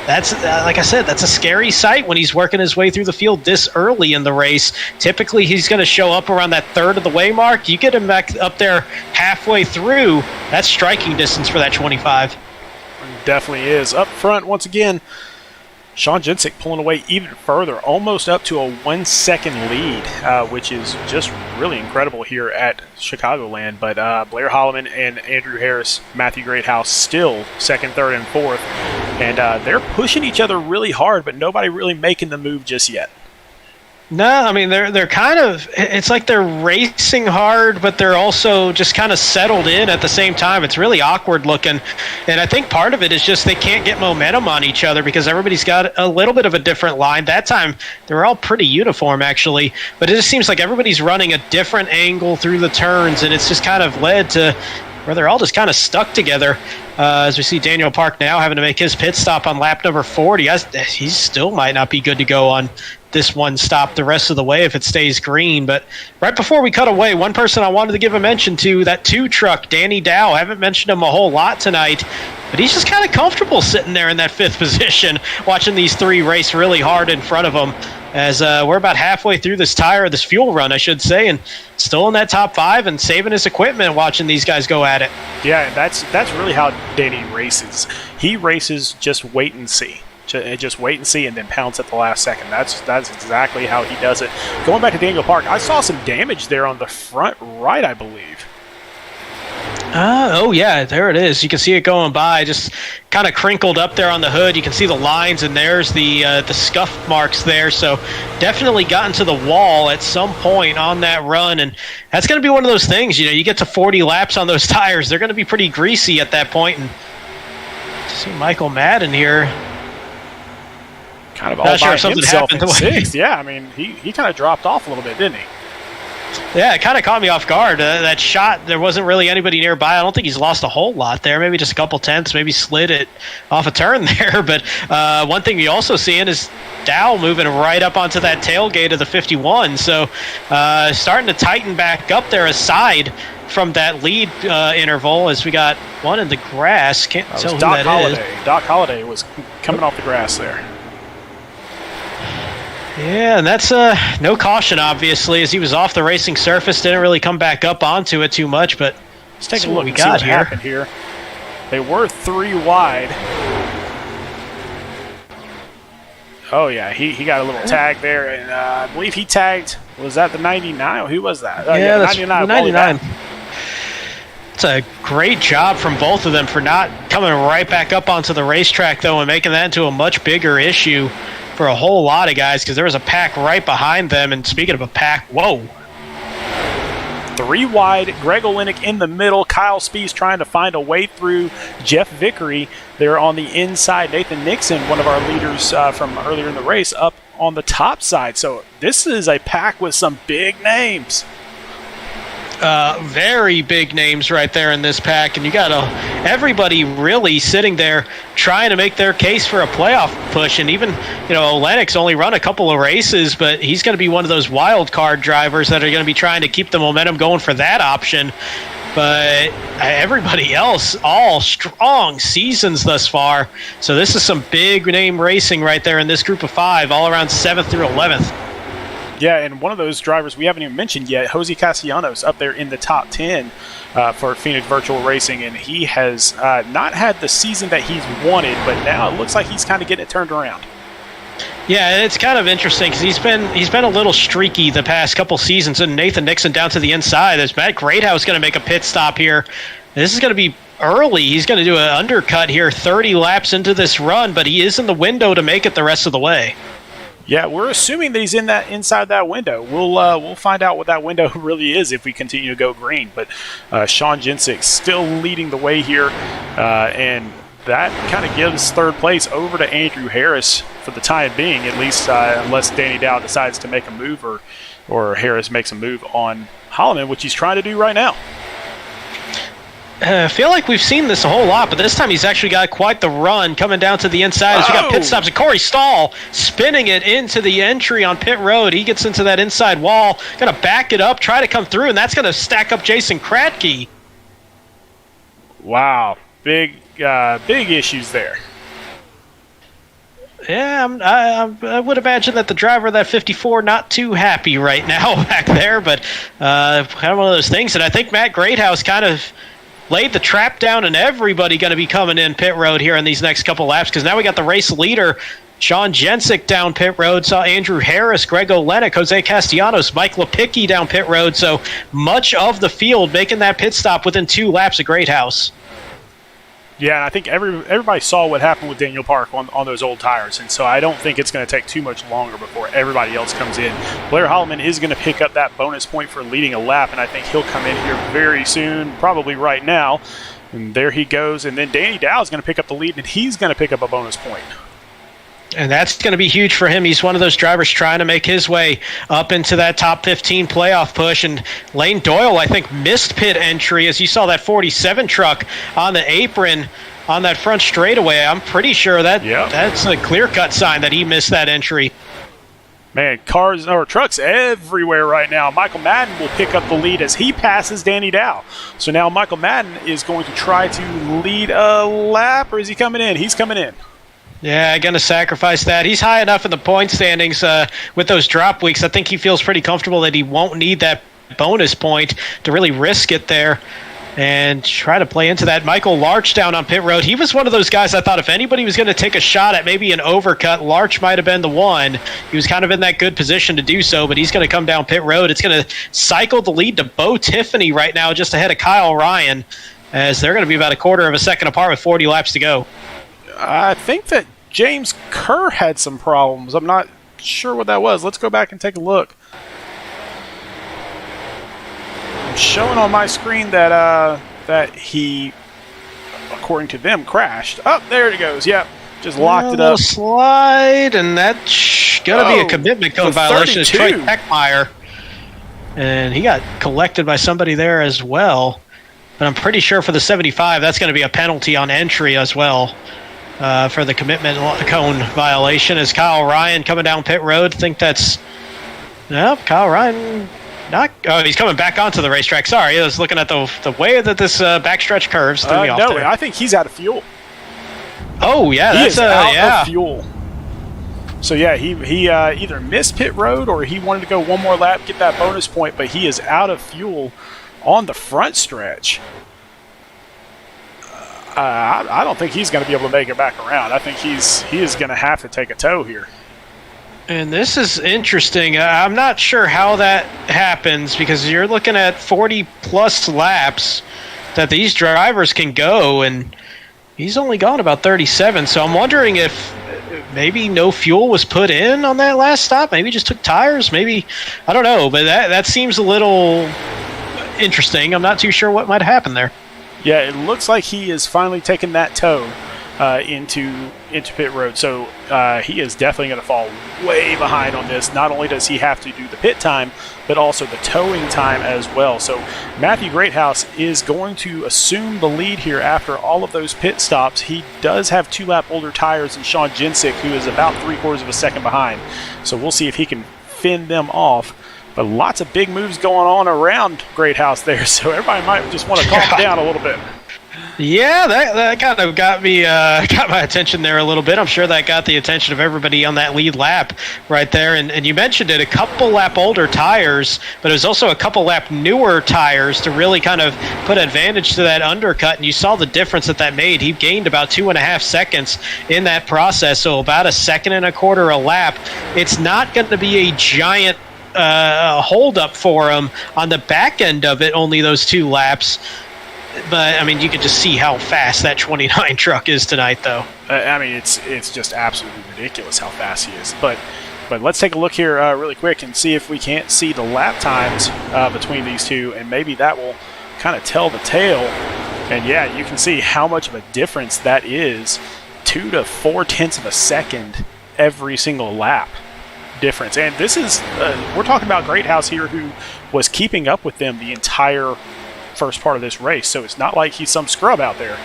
that's, like I said, that's a scary sight when he's working his way through the field this early in the race. Typically, he's going to show up around that third of the way mark. You get him back up there halfway through, that's striking distance for that 25. Definitely is. Up front, once again, Sean Jensick pulling away even further, almost up to a 1-second lead, which is just really incredible here at Chicagoland. But Blair Holloman and Andrew Harris, Matthew Greathouse, still second, third, and fourth. And they're pushing each other really hard, but nobody really making the move just yet. No, I mean, they're kind of, it's like they're racing hard, but they're also just kind of settled in at the same time. It's really awkward looking. And I think part of it is just they can't get momentum on each other because everybody's got a little bit of a different line. That time, they were all pretty uniform, actually. But it just seems like everybody's running a different angle through the turns, and it's just kind of led to where they're all just kind of stuck together. As we see Daniel Park now having to make his pit stop on lap number 40. He still might not be good to go on this one stop the rest of the way if it stays green. But right before we cut away, one person I wanted to give a mention to, that 2 truck, Danny Dow. I haven't mentioned him a whole lot tonight, but he's just kind of comfortable sitting there in that 5th position, watching these 3 race really hard in front of him. As we're about halfway through this fuel run, I should say, and still in that top 5 and saving his equipment, watching these guys go at it. Yeah, that's really how Danny races. He races just wait and see. Just wait and see and then pounce at the last second. That's exactly how he does it. Going back to Daniel Park, I saw some damage there on the front right, I believe. Oh, yeah, there it is. You can see it going by, just kind of crinkled up there on the hood. You can see the lines, and there's the scuff marks there. So definitely gotten to the wall at some point on that run, and that's going to be one of those things. You get to 40 laps on those tires, they're going to be pretty greasy at that point. And see Michael Madden here. Kind of all by himself in 6th. Yeah, I mean, he kind of dropped off a little bit, didn't he? Yeah, it kind of caught me off guard. That shot, there wasn't really anybody nearby. I don't think he's lost a whole lot there. Maybe just a couple tenths, maybe slid it off a turn there. But one thing you're also seeing is Dow moving right up onto that tailgate of the 51. So starting to tighten back up there aside from that lead interval as we got one in the grass. Can't tell who Doc that Holliday. is. Doc Holliday was coming off the grass there. Yeah, and that's no caution, obviously, as he was off the racing surface. Didn't really come back up onto it too much, but let's take a what look we and see got what happened here. They were 3 wide. Oh, yeah, he got a little tag there, and I believe he tagged, was that the 99? Who was that? Yeah, the that's 99. 99. It's a great job from both of them for not coming right back up onto the racetrack, though, and making that into a much bigger issue for a whole lot of guys, because there was a pack right behind them. And speaking of a pack, whoa. 3 wide, Greg Olenek in the middle, Kyle Spees trying to find a way through Jeff Vickery there on the inside. Nathan Nixon, one of our leaders from earlier in the race, up on the top side. So this is a pack with some big names. Very big names right there in this pack, and you got everybody really sitting there trying to make their case for a playoff push. And even Olenek's only run a couple of races, but he's going to be one of those wild card drivers that are going to be trying to keep the momentum going for that option. But everybody else, all strong seasons thus far. So this is some big name racing right there in this group of 5, all around 7th through 11th. Yeah, and one of those drivers we haven't even mentioned yet, Jose Castellanos, up there in the top 10 for Phoenix Virtual Racing, and he has not had the season that he's wanted, but now it looks like he's kind of getting it turned around. Yeah, it's kind of interesting because he's been a little streaky the past couple seasons, and Nathan Nixon down to the inside. There's Matt Greathouse going to make a pit stop here. This is going to be early. He's going to do an undercut here 30 laps into this run, but he is in the window to make it the rest of the way. Yeah, we're assuming that he's inside that window. We'll find out what that window really is if we continue to go green. But Sean Jensick still leading the way here, and that kind of gives third place over to Andrew Harris for the time being, at least unless Danny Dow decides to make a move or Harris makes a move on Holloman, which he's trying to do right now. I feel like we've seen this a whole lot, but this time he's actually got quite the run coming down to the inside as we got pit stops. And Corey Stahl spinning it into the entry on pit road. He gets into that inside wall, going to back it up, try to come through, and that's going to stack up Jason Kratke. Wow, big issues there. Yeah, I would imagine that the driver of that 54 not too happy right now back there, but kind of one of those things. And I think Matt Greathouse kind of laid the trap down, and everybody going to be coming in pit road here in these next couple laps, because now we got the race leader, Sean Jensick, down pit road. Saw Andrew Harris, Greg Olenek, Jose Castellanos, Mike Lepicki down pit road. So much of the field making that pit stop within 2 laps of Greathouse. Yeah, and I think everybody saw what happened with Daniel Park on those old tires, and so I don't think it's going to take too much longer before everybody else comes in. Blair Holloman is going to pick up that bonus point for leading a lap, and I think he'll come in here very soon, probably right now. And there he goes, and then Danny Dow is going to pick up the lead, and he's going to pick up a bonus point. And that's going to be huge for him. He's one of those drivers trying to make his way up into that top 15 playoff push. And Lane Doyle, I think, missed pit entry as you saw that 47 truck on the apron on that front straightaway. I'm pretty sure that's a clear-cut sign that he missed that entry. Man, cars or trucks everywhere right now. Michael Madden will pick up the lead as he passes Danny Dow. So now Michael Madden is going to try to lead a lap, or is he coming in? He's coming in. Yeah, going to sacrifice that. He's high enough in the point standings with those drop weeks. I think he feels pretty comfortable that he won't need that bonus point to really risk it there and try to play into that. Michael Larch down on pit road. He was one of those guys I thought if anybody was going to take a shot at maybe an overcut, Larch might have been the one. He was kind of in that good position to do so, but he's going to come down pit road. It's going to cycle the lead to Bo Tiffany right now, just ahead of Kyle Ryan, as they're going to be about a quarter of a second apart with 40 laps to go. I think that James Kerr had some problems. I'm not sure what that was. Let's go back and take a look. I'm showing on my screen that he, according to them, crashed. Oh, there it goes. Yep, just locked it up. Slide, and that's going to be a commitment code violation. It's Troy Peckmeyer, and he got collected by somebody there as well. But I'm pretty sure for the 75, that's going to be a penalty on entry as well. For the commitment cone violation is Kyle Ryan coming down pit road. Think that's Kyle Ryan Oh, he's coming back onto the racetrack. Sorry, I was looking at the way that this backstretch curves. Threw me off no, there. I think he's out of fuel. Oh, yeah, He is out of fuel. So, yeah, he either missed pit road or he wanted to go one more lap, get that bonus point, but he is out of fuel on the front stretch. I don't think he's going to be able to make it back around. I think he is going to have to take a tow here. And this is interesting. I'm not sure how that happens because you're looking at 40-plus laps that these drivers can go, and he's only gone about 37. So I'm wondering if maybe no fuel was put in on that last stop. Maybe just took tires. Maybe, I don't know. But that seems a little interesting. I'm not too sure what might happen there. Yeah, it looks like he is finally taking that tow into pit road. So he is definitely going to fall way behind on this. Not only does he have to do the pit time, but also the towing time as well. So Matthew Greathouse is going to assume the lead here after all of those pit stops. He does have 2-lap older tires than Sean Jensick, who is about 3/4 of a second behind. So we'll see if he can fend them off. But lots of big moves going on around Greathouse there, so everybody might just want to calm down a little bit. Yeah, that kind of got my attention there a little bit. I'm sure that got the attention of everybody on that lead lap right there. And you mentioned it, a couple lap older tires, but it was also a couple lap newer tires to really kind of put advantage to that undercut. And you saw the difference that made. He gained about 2.5 seconds in that process, so about 1.25 seconds a lap. It's not going to be a giant hold up for him on the back end of it, only those 2 laps. But I mean, you can just see how fast that 29 truck is tonight, though. I mean, it's just absolutely ridiculous how fast he is. But let's take a look here really quick and see if we can't see the lap times between these two, and maybe that will kind of tell the tale. And yeah, you can see how much of a difference that is. 2 to 4/10 of a second every single lap difference. And this is we're talking about Greathouse here, who was keeping up with them the entire first part of this race, so it's not like he's some scrub out there.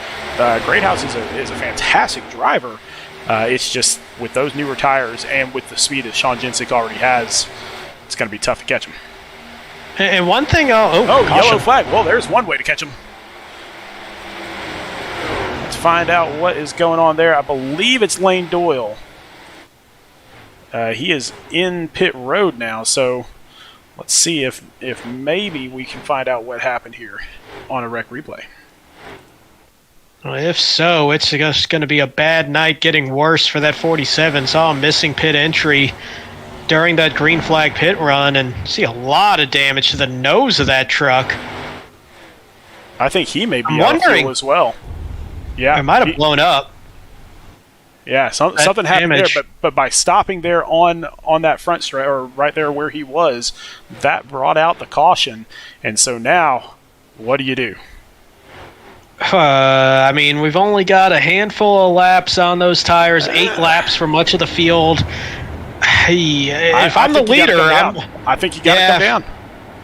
Greathouse is a fantastic driver. It's just with those newer tires and with the speed that Sean Jensick already has, it's going to be tough to catch him. And one thing, yellow flag. Well, there's one way to catch him. Let's find out what is going on there. I believe it's Lane Doyle. He is in pit road now, so let's see if maybe we can find out what happened here on a rec replay. Well, if so, it's just going to be a bad night, getting worse for that 47. Saw him missing pit entry during that green flag pit run, and see a lot of damage to the nose of that truck. I think he may be out of fuel as well. Yeah, it might have blown up. Yeah, something happened there, but by stopping there on that front stretch, or right there where he was, that brought out the caution. And so now, what do you do? I mean, we've only got a handful of laps on those tires, 8 laps for much of the field. If I'm the leader, I think you got to come down.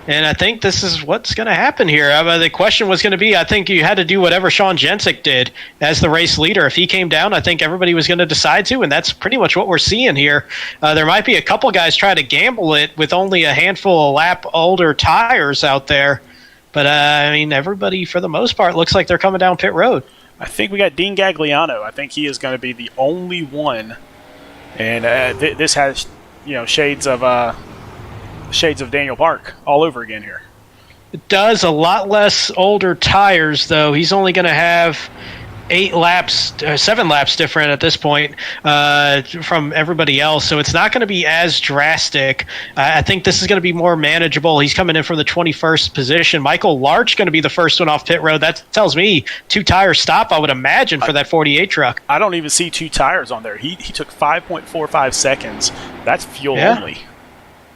And I think this is what's going to happen here. The question was going to be, I think you had to do whatever Sean Jensick did as the race leader. If he came down, I think everybody was going to decide to, and that's pretty much what we're seeing here. There might be a couple guys trying to gamble it with only a handful of lap older tires out there. But, I mean, everybody, for the most part, looks like they're coming down pit road. I think we got Dean Gagliano. I think he is going to be the only one. And this has, shades of Daniel Park all over again here. It does a lot less older tires, though. He's only going to have 7 laps different at this point from everybody else, so it's not going to be as drastic. I think this is going to be more manageable. He's coming in from the 21st position. Michael Larch going to be the first one off pit road. That tells me 2-tire stop, I would imagine, for that 48 truck. I don't even see 2 tires on there. He took 5.45 seconds. That's fuel only.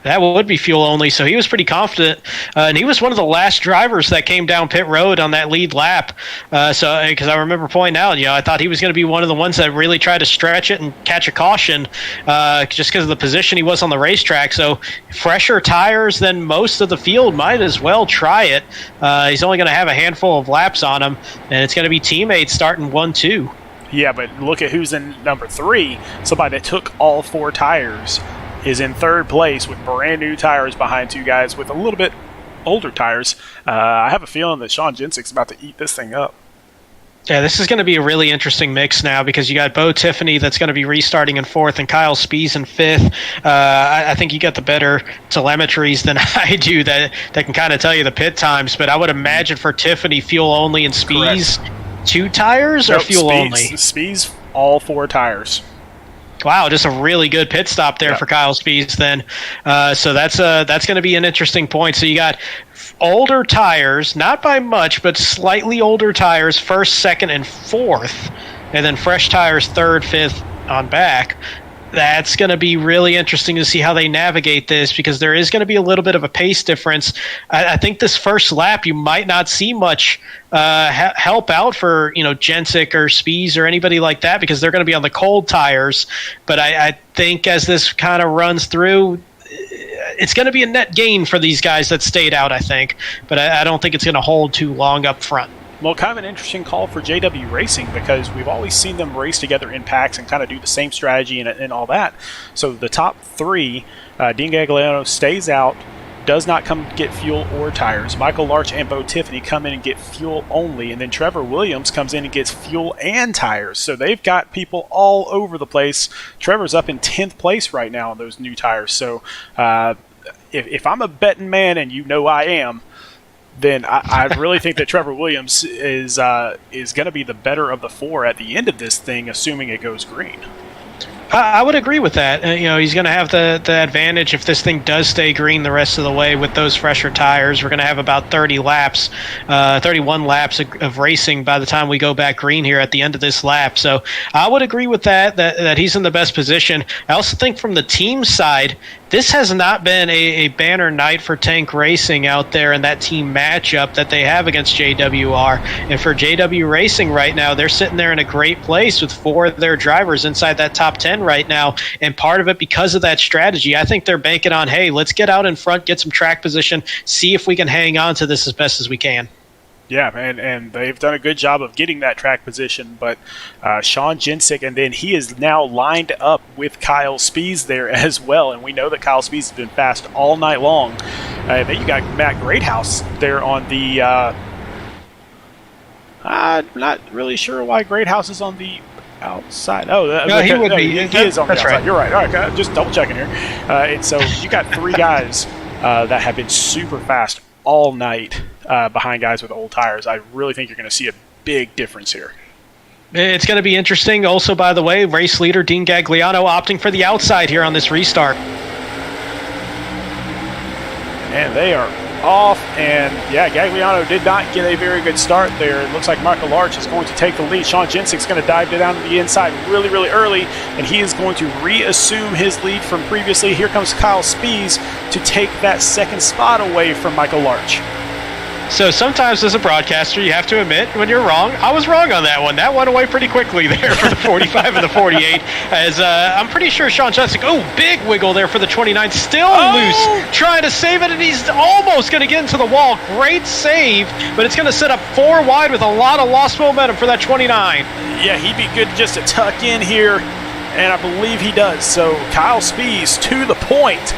That would be fuel only, so he was pretty confident. And he was one of the last drivers that came down pit road on that lead lap. Because I remember pointing out, I thought he was going to be one of the ones that really tried to stretch it and catch a caution just because of the position he was on the racetrack. So fresher tires than most of the field, might as well try it. He's only going to have a handful of laps on him, and it's going to be teammates starting 1-2. Yeah, but look at who's in number 3. Somebody that took all 4 tires is in third place with brand new tires behind two guys with a little bit older tires. I have a feeling that Sean Jensik's about to eat this thing up. Yeah, this is going to be a really interesting mix now because you got Bo Tiffany that's going to be restarting in fourth and Kyle Spies in fifth. I think you got the better telemetries than I do that can kind of tell you the pit times. But I would imagine for Tiffany, fuel only and Spies, two tires or fuel only? Spies, all four tires. Wow, just a really good pit stop there for Kyle Spies then. So that's going to be an interesting point. So you got older tires, not by much, but slightly older tires, first, second, and fourth, and then fresh tires third, fifth on back. That's going to be really interesting to see how they navigate this because there is going to be a little bit of a pace difference. I think this first lap you might not see much help out for Jensik or Spies or anybody like that because they're going to be on the cold tires. But I think as this kind of runs through, it's going to be a net gain for these guys that stayed out, I think. But I don't think it's going to hold too long up front. Well, kind of an interesting call for JW Racing because we've always seen them race together in packs and kind of do the same strategy and all that. So the top three, Dean Gagliano stays out, does not come get fuel or tires. Michael Larch and Bo Tiffany come in and get fuel only, and then Trevor Williams comes in and gets fuel and tires. So they've got people all over the place. Trevor's up in 10th place right now on those new tires. So if I'm a betting man, and I am, then I really think that Trevor Williams is going to be the better of the four at the end of this thing, assuming it goes green. I would agree with that. He's going to have the advantage if this thing does stay green the rest of the way with those fresher tires. We're going to have about 31 laps of racing by the time we go back green here at the end of this lap. So I would agree with that he's in the best position. I also think from the team side, this has not been a banner night for Tank Racing out there in that team matchup that they have against JWR. And for JW Racing right now, they're sitting there in a great place with four of their drivers inside that top 10 right now. And part of it because of that strategy, I think they're banking on, hey, let's get out in front, get some track position, see if we can hang on to this as best as we can. Yeah, and they've done a good job of getting that track position, but Sean Jensik, and then he is now lined up with Kyle Spies there as well, and we know that Kyle Spies has been fast all night long. Then you got Matt Greathouse there on the I'm not really sure why Greathouse is on the outside. No, he would be. He is on the outside. Right. You're right. All right, just double checking here. And so you got three guys that have been super fast all night behind guys with old tires. I really think you're going to see a big difference here. It's going to be interesting. Also, by the way, race leader Dean Gagliano opting for the outside here on this restart. And they are off, and Gagliano did not get a very good start there. It looks like Michael Larch is going to take the lead. Sean Jensik's going to dive down to the inside really, really early, and he is going to reassume his lead from previously. Here comes Kyle Spies to take that second spot away from Michael Larch. So sometimes as a broadcaster, you have to admit when you're wrong. I was wrong on that one. That went away pretty quickly there for the 45 and the 48. As I'm pretty sure Sean Jenzik, big wiggle there for the 29. Still loose, trying to save it, and he's almost going to get into the wall. Great save, but it's going to set up four wide with a lot of lost momentum for that 29. Yeah, he'd be good just to tuck in here, and I believe he does. So Kyle Spies to the point.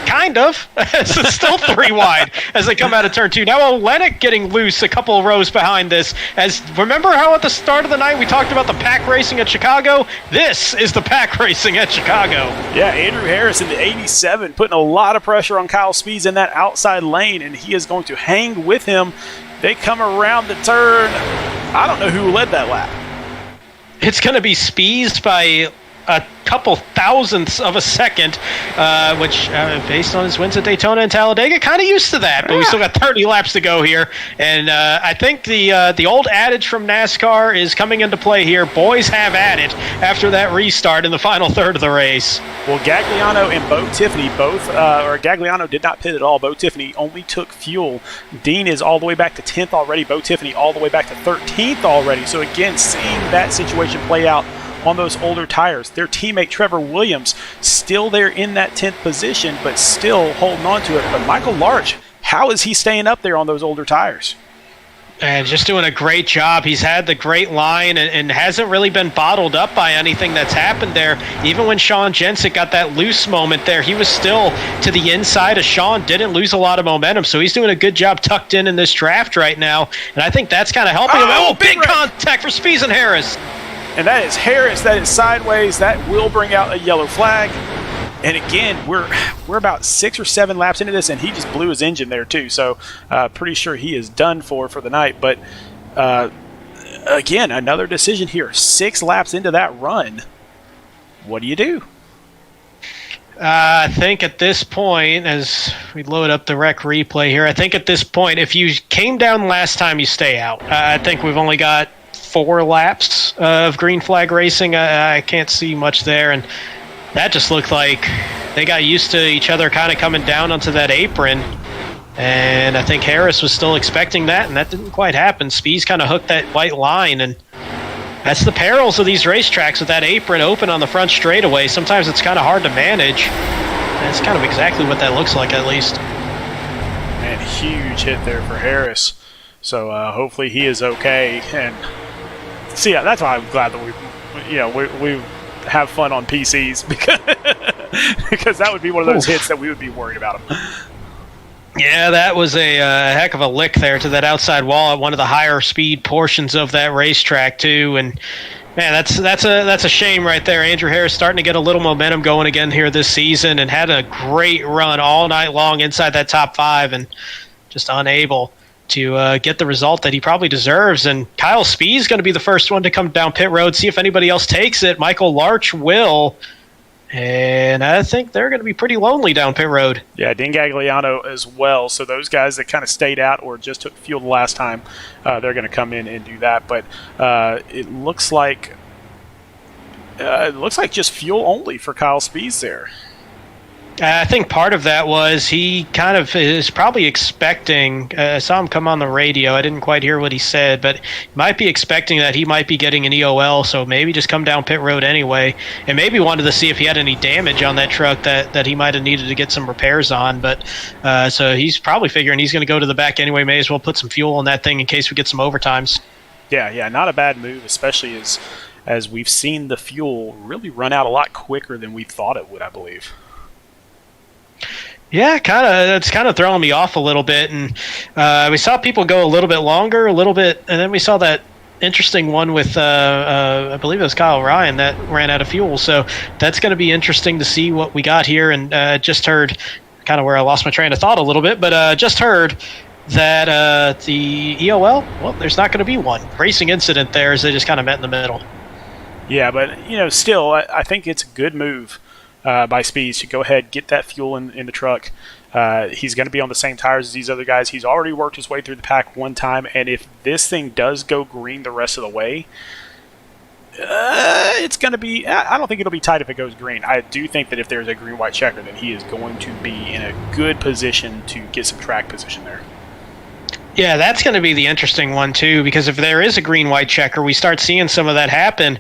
Kind of. It's still three wide as they come out of turn two. Now Olenek getting loose a couple of rows behind this. As remember how at the start of the night we talked about the pack racing at Chicago? This is the pack racing at Chicago. Yeah, Andrew Harris in the 87 putting a lot of pressure on Kyle Spies in that outside lane, and he is going to hang with him. They come around the turn. I don't know who led that lap. It's going to be Spies by a couple thousandths of a second, which based on his wins at Daytona and Talladega, kind of used to that. But we still got 30 laps to go here, and I think the old adage from NASCAR is coming into play here. Boys have at it after that restart in the final third of the race. Well, Gagliano and Bo Tiffany Gagliano did not pit at all. Bo Tiffany only took fuel. Dean is all the way back to 10th already. Bo Tiffany all the way back to 13th already. So again, seeing that situation play out on those older tires. Their teammate Trevor Williams still there in that 10th position, but still holding on to it. But Michael Larch, how is he staying up there on those older tires? And just doing a great job. He's had the great line and hasn't really been bottled up by anything that's happened there. Even when Sean Jensen got that loose moment there, he was still to the inside of Sean, didn't lose a lot of momentum. So he's doing a good job tucked in this draft right now. And I think that's kind of helping him. Oh, big contact for Spies and Harris. And that is Harris. That is sideways. That will bring out a yellow flag. And again, we're about 6 or 7 laps into this, and he just blew his engine there too. So pretty sure he is done for the night. But again, another decision here. 6 laps into that run. What do you do? I think at this point, as we load up the rec replay here, I think at this point, if you came down last time, you stay out. I think we've only got 4 laps of green flag racing. I can't see much there, and that just looked like they got used to each other kind of coming down onto that apron. And I think Harris was still expecting that, and that didn't quite happen. Spies kind of hooked that white line, and that's the perils of these racetracks with that apron open on the front straightaway. Sometimes it's kind of hard to manage. That's kind of exactly what that looks like, at least. Man, huge hit there for Harris. So hopefully he is okay. And see, that's why I'm glad that we have fun on PCs because that would be one of those hits that we would be worried about him. Yeah, that was a heck of a lick there to that outside wall at one of the higher speed portions of that racetrack too. And man, that's a shame right there. Andrew Harris starting to get a little momentum going again here this season, and had a great run all night long inside that top 5, and just unable to get the result that he probably deserves. And Kyle Spies is going to be the first one to come down pit road, see if anybody else takes it. Michael Larch will, and I think they're going to be pretty lonely down pit road. Yeah, Dean Gagliano as well. So those guys that kind of stayed out or just took fuel the last time, they're going to come in and do that. But it looks like just fuel only for Kyle Spies there. I think part of that was he kind of is probably expecting, I saw him come on the radio, I didn't quite hear what he said, but he might be expecting that he might be getting an EOL, so maybe just come down pit road anyway, and maybe wanted to see if he had any damage on that truck that he might have needed to get some repairs on. But so he's probably figuring he's going to go to the back anyway, may as well put some fuel in that thing in case we get some overtimes. Yeah, not a bad move, especially as we've seen the fuel really run out a lot quicker than we thought it would, I believe. Yeah, it's kind of throwing me off a little bit, and we saw people go a little bit longer, and then we saw that interesting one with I believe it was Kyle Ryan that ran out of fuel. So that's going to be interesting to see what we got here. And just heard kind of where I lost my train of thought a little bit, but just heard that the EOL, well, there's not going to be one. Racing incident there, as they just kind of met in the middle. Yeah, but still, I think it's a good move by Spies to go ahead, get that fuel in the truck. He's going to be on the same tires as these other guys. He's already worked his way through the pack one time, and if this thing does go green the rest of the way, it's going to be... I don't think it'll be tight if it goes green. I do think that if there's a green-white checker, then he is going to be in a good position to get some track position there. Yeah, that's going to be the interesting one, too, because if there is a green-white checker, we start seeing some of that happen.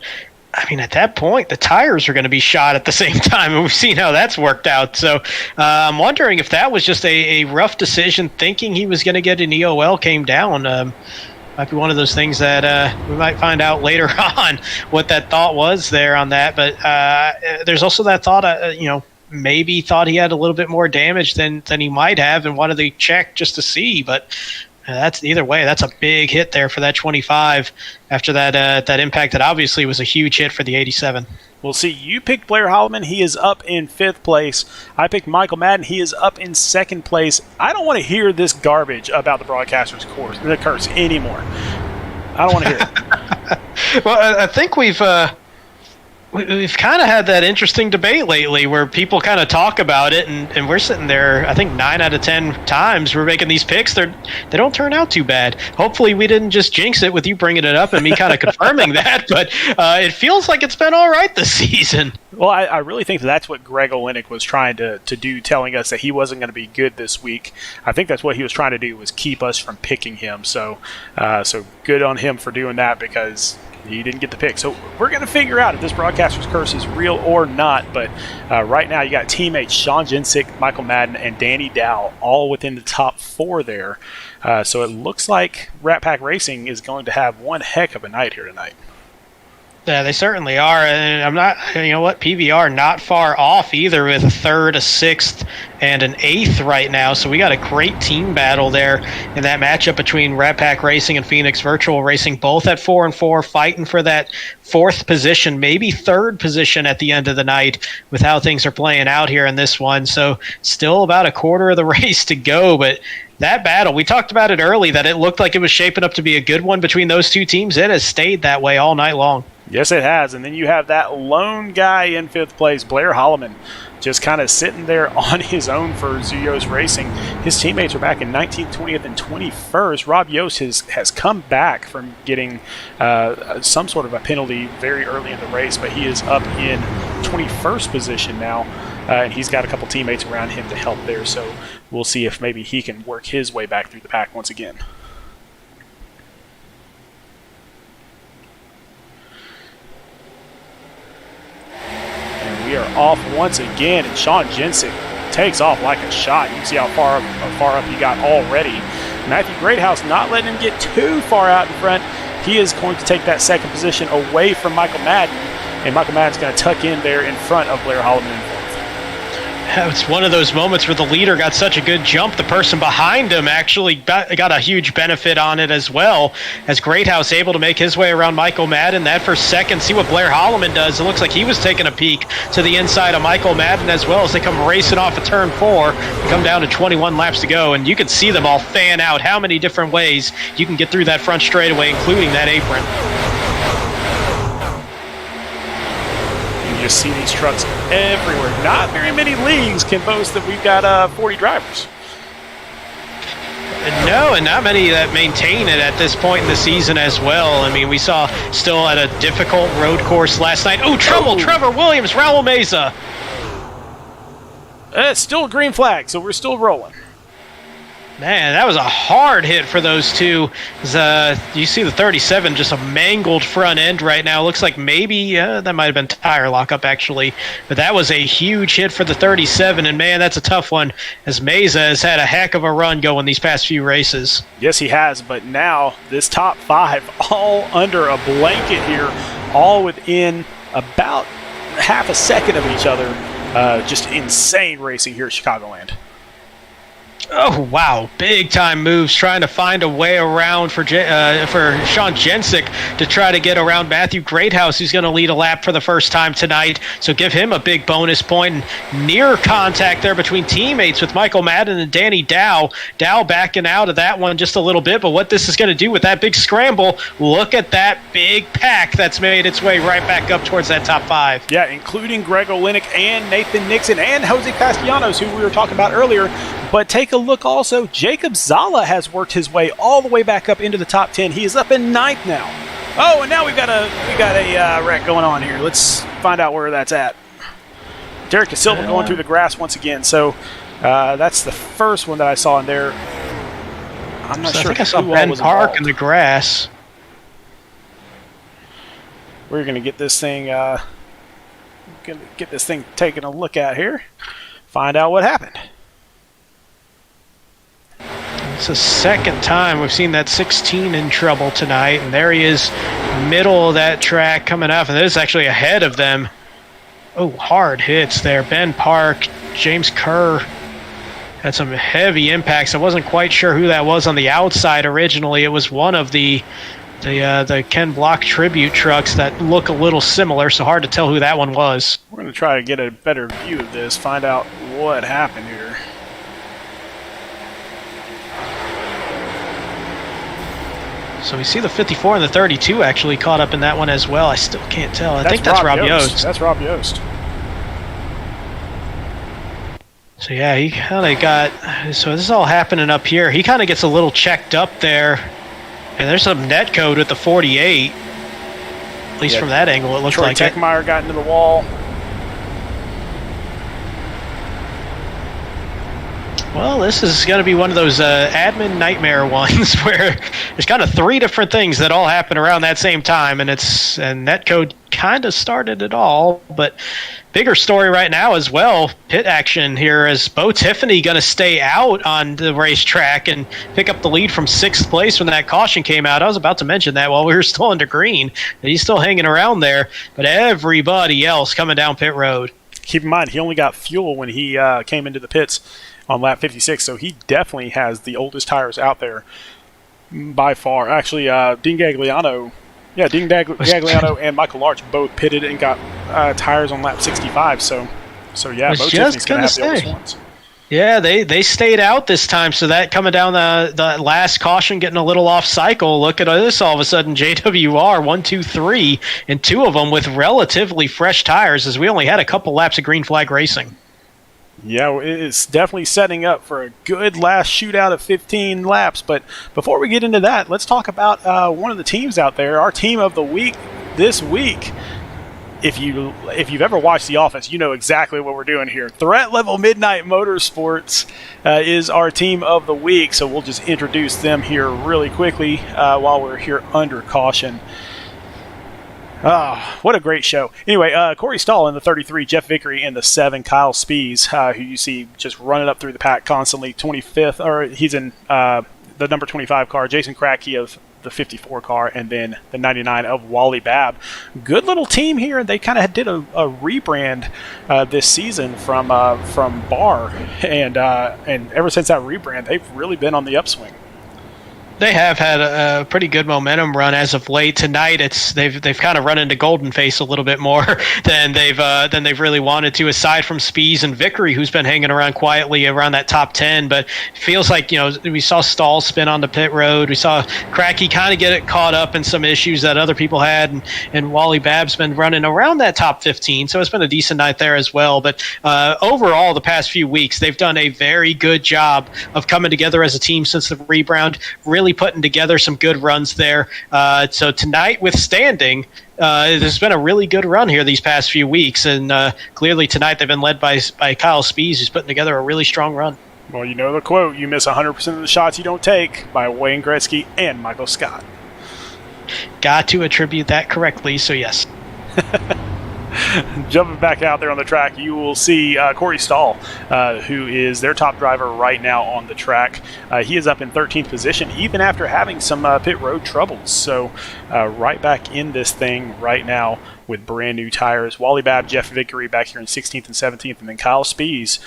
I mean, at that point, the tires are going to be shot at the same time, and we've seen how that's worked out. So I'm wondering if that was just a rough decision, thinking he was going to get an EOL came down. Might be one of those things that we might find out later on what that thought was there on that. But there's also that thought, maybe thought he had a little bit more damage than he might have and wanted to check just to see. But that's either way. That's a big hit there for that 25 after that impact. That obviously was a huge hit for the 87. We'll see. You picked Blair Holloman. He is up in 5th place. I picked Michael Madden. He is up in 2nd place. I don't want to hear this garbage about the broadcaster's curse anymore. I don't want to hear it. Well, I think we've kind of had that interesting debate lately where people kind of talk about it, and we're sitting there, I think 9 out of 10 times we're making these picks. They don't turn out too bad. Hopefully we didn't just jinx it with you bringing it up and me kind of confirming that, but it feels like it's been all right this season. Well, I really think that's what Greg Olenek was trying to do, telling us that he wasn't going to be good this week. I think that's what he was trying to do, was keep us from picking him. So good on him for doing that, because he didn't get the pick. So we're going to figure out if this broadcaster's curse is real or not. But right now, you got teammates Sean Jensick, Michael Madden, and Danny Dow all within the top 4 there. So it looks like Rat Pack Racing is going to have one heck of a night here tonight. Yeah, they certainly are, and I'm not. You know what? PBR not far off either, with a 3rd, a 6th, and an 8th right now. So we got a great team battle there in that matchup between Rat Pack Racing and Phoenix Virtual Racing, both at 4-4, fighting for that 4th position, maybe 3rd position at the end of the night, with how things are playing out here in this one. So still about a quarter of the race to go, but that battle, we talked about it early, that it looked like it was shaping up to be a good one between those two teams. It has stayed that way all night long. Yes, it has. And then you have that lone guy in 5th place, Blair Holloman, just kind of sitting there on his own for Zuyos Racing. His teammates are back in 19th, 20th, and 21st. Rob Yost has come back from getting some sort of a penalty very early in the race, but he is up in 21st position now. And he's got a couple teammates around him to help there. So we'll see if maybe he can work his way back through the pack once again. We are off once again, and Sean Jensick takes off like a shot. You can see how far up he got already. Matthew Greathouse not letting him get too far out in front. He is going to take that 2nd position away from Michael Madden, and Michael Madden's going to tuck in there in front of Blair Holloman in 4th. It's one of those moments where the leader got such a good jump, the person behind him actually got a huge benefit on it as well, as Greathouse able to make his way around Michael Madden. That for 2nd, see what Blair Holloman does. It looks like he was taking a peek to the inside of Michael Madden as well, as they come racing off of turn 4, come down to 21 laps to go, and you can see them all fan out how many different ways you can get through that front straightaway, including that apron. You just see these trucks everywhere. Not very many leagues can boast that we've got 40 drivers. No, and not many that maintain it at this point in the season as well. I mean, we saw still at a difficult road course last night. Oh, trouble! Oh. Trevor Williams, Raul Meza. It's still a green flag, so we're still rolling. Man, that was a hard hit for those two. You see the 37, just a mangled front end right now. Looks like maybe that might have been tire lockup, actually. But that was a huge hit for the 37, and man, that's a tough one, as Meza has had a heck of a run going these past few races. Yes, he has, but now this top 5 all under a blanket here, all within about half a second of each other. Just insane racing here at Chicagoland. Oh, wow. Big-time moves, trying to find a way around for Sean Jensick to try to get around Matthew Greathouse, who's going to lead a lap for the first time tonight. So give him a big bonus point. And near contact there between teammates with Michael Madden and Danny Dow. Dow backing out of that one just a little bit, but what this is going to do with that big scramble, look at that big pack that's made its way right back up towards that top 5. Yeah, including Greg Olinick and Nathan Nixon and Jose Castellanos, who we were talking about earlier. But take a look also, Jacob Zala has worked his way all the way back up into the top 10. He is up in 9th now. Oh, and now we got a wreck going on here. Let's find out where that's at. Derek Da Silva going through the grass once again. So that's the first one that I saw in there. I'm not sure. I think I saw Ben Park in the grass. We're going to get this thing taken a look at here. Find out what happened. It's the second time we've seen that 16 in trouble tonight, and there he is, middle of that track coming up, and this is actually ahead of them. Oh, hard hits there. Ben Park, James Kerr had some heavy impacts. I wasn't quite sure who that was on the outside originally. It was one of the Ken Block tribute trucks that look a little similar, so hard to tell who that one was. We're going to try to get a better view of this, find out what happened here. So we see the 54 and the 32 actually caught up in that one as well. I still can't tell. I think that's Rob Yost. That's Rob Yost. So yeah, he kind of got... So this is all happening up here. He kind of gets a little checked up there. And there's some net code with the 48. At least from that angle, it looked like Troy Techmeyer got into the wall. Well, this is going to be one of those admin nightmare ones where there's kind of three different things that all happen around that same time, and netcode kind of started it all. But bigger story right now as well, pit action here. Is Bo Tiffany going to stay out on the racetrack and pick up the lead from 6th place when that caution came out? I was about to mention that while we were still under green, that he's still hanging around there, but everybody else coming down pit road. Keep in mind, he only got fuel when he came into the pits on lap 56, so he definitely has the oldest tires out there by far. Actually, Dean Gagliano and Michael Larch both pitted and got tires on lap 65, so yeah, Bo Tiffany's going to have the oldest ones. Yeah, they stayed out this time, so that coming down the last caution, getting a little off cycle. Look at this, all of a sudden, JWR 1, 2, 3, and 2 of them with relatively fresh tires, as we only had a couple laps of green flag racing. Yeah, it's definitely setting up for a good last shootout of 15 laps. But before we get into that, let's talk about one of the teams out there, our team of the week this week. If you've ever watched The Office, you know exactly what we're doing here. Threat Level Midnight Motorsports is our team of the week, so we'll just introduce them here really quickly while we're here under caution. What a great show. Anyway, Corey Stahl in the 33, Jeff Vickery in the 7, Kyle Spees, who you see just running up through the pack constantly, 25th, or he's in the number 25 car, Jason Kratky of the 54 car, and then the 99 of Wally Babb. Good little team here. They kind of did a rebrand this season from Bar, and ever since that rebrand, they've really been on the upswing. They have had a pretty good momentum run as of late. Tonight, they've kind of run into Golden Face a little bit more than they've really wanted to. Aside from Spees and Vickery, who's been hanging around quietly around that top 10, but it feels like we saw Stahl spin on the pit road. We saw Kratky kind of get it caught up in some issues that other people had, and Wally Babb's been running around that top 15. So it's been a decent night there as well. But overall, the past few weeks, they've done a very good job of coming together as a team since the rebrand. Really putting together some good runs there. So tonight, withstanding, there's been a really good run here these past few weeks, and clearly tonight they've been led by Kyle Spees, who's putting together a really strong run. Well, you know the quote, you miss 100% of the shots you don't take, by Wayne Gretzky and Michael Scott. Got to attribute that correctly, so yes. Jumping back out there on the track, you will see Corey Stahl, who is their top driver right now on the track. He is up in 13th position, even after having some pit road troubles. So right back in this thing right now with brand new tires. Wally Babb, Jeff Vickery back here in 16th and 17th, and then Kyle Spees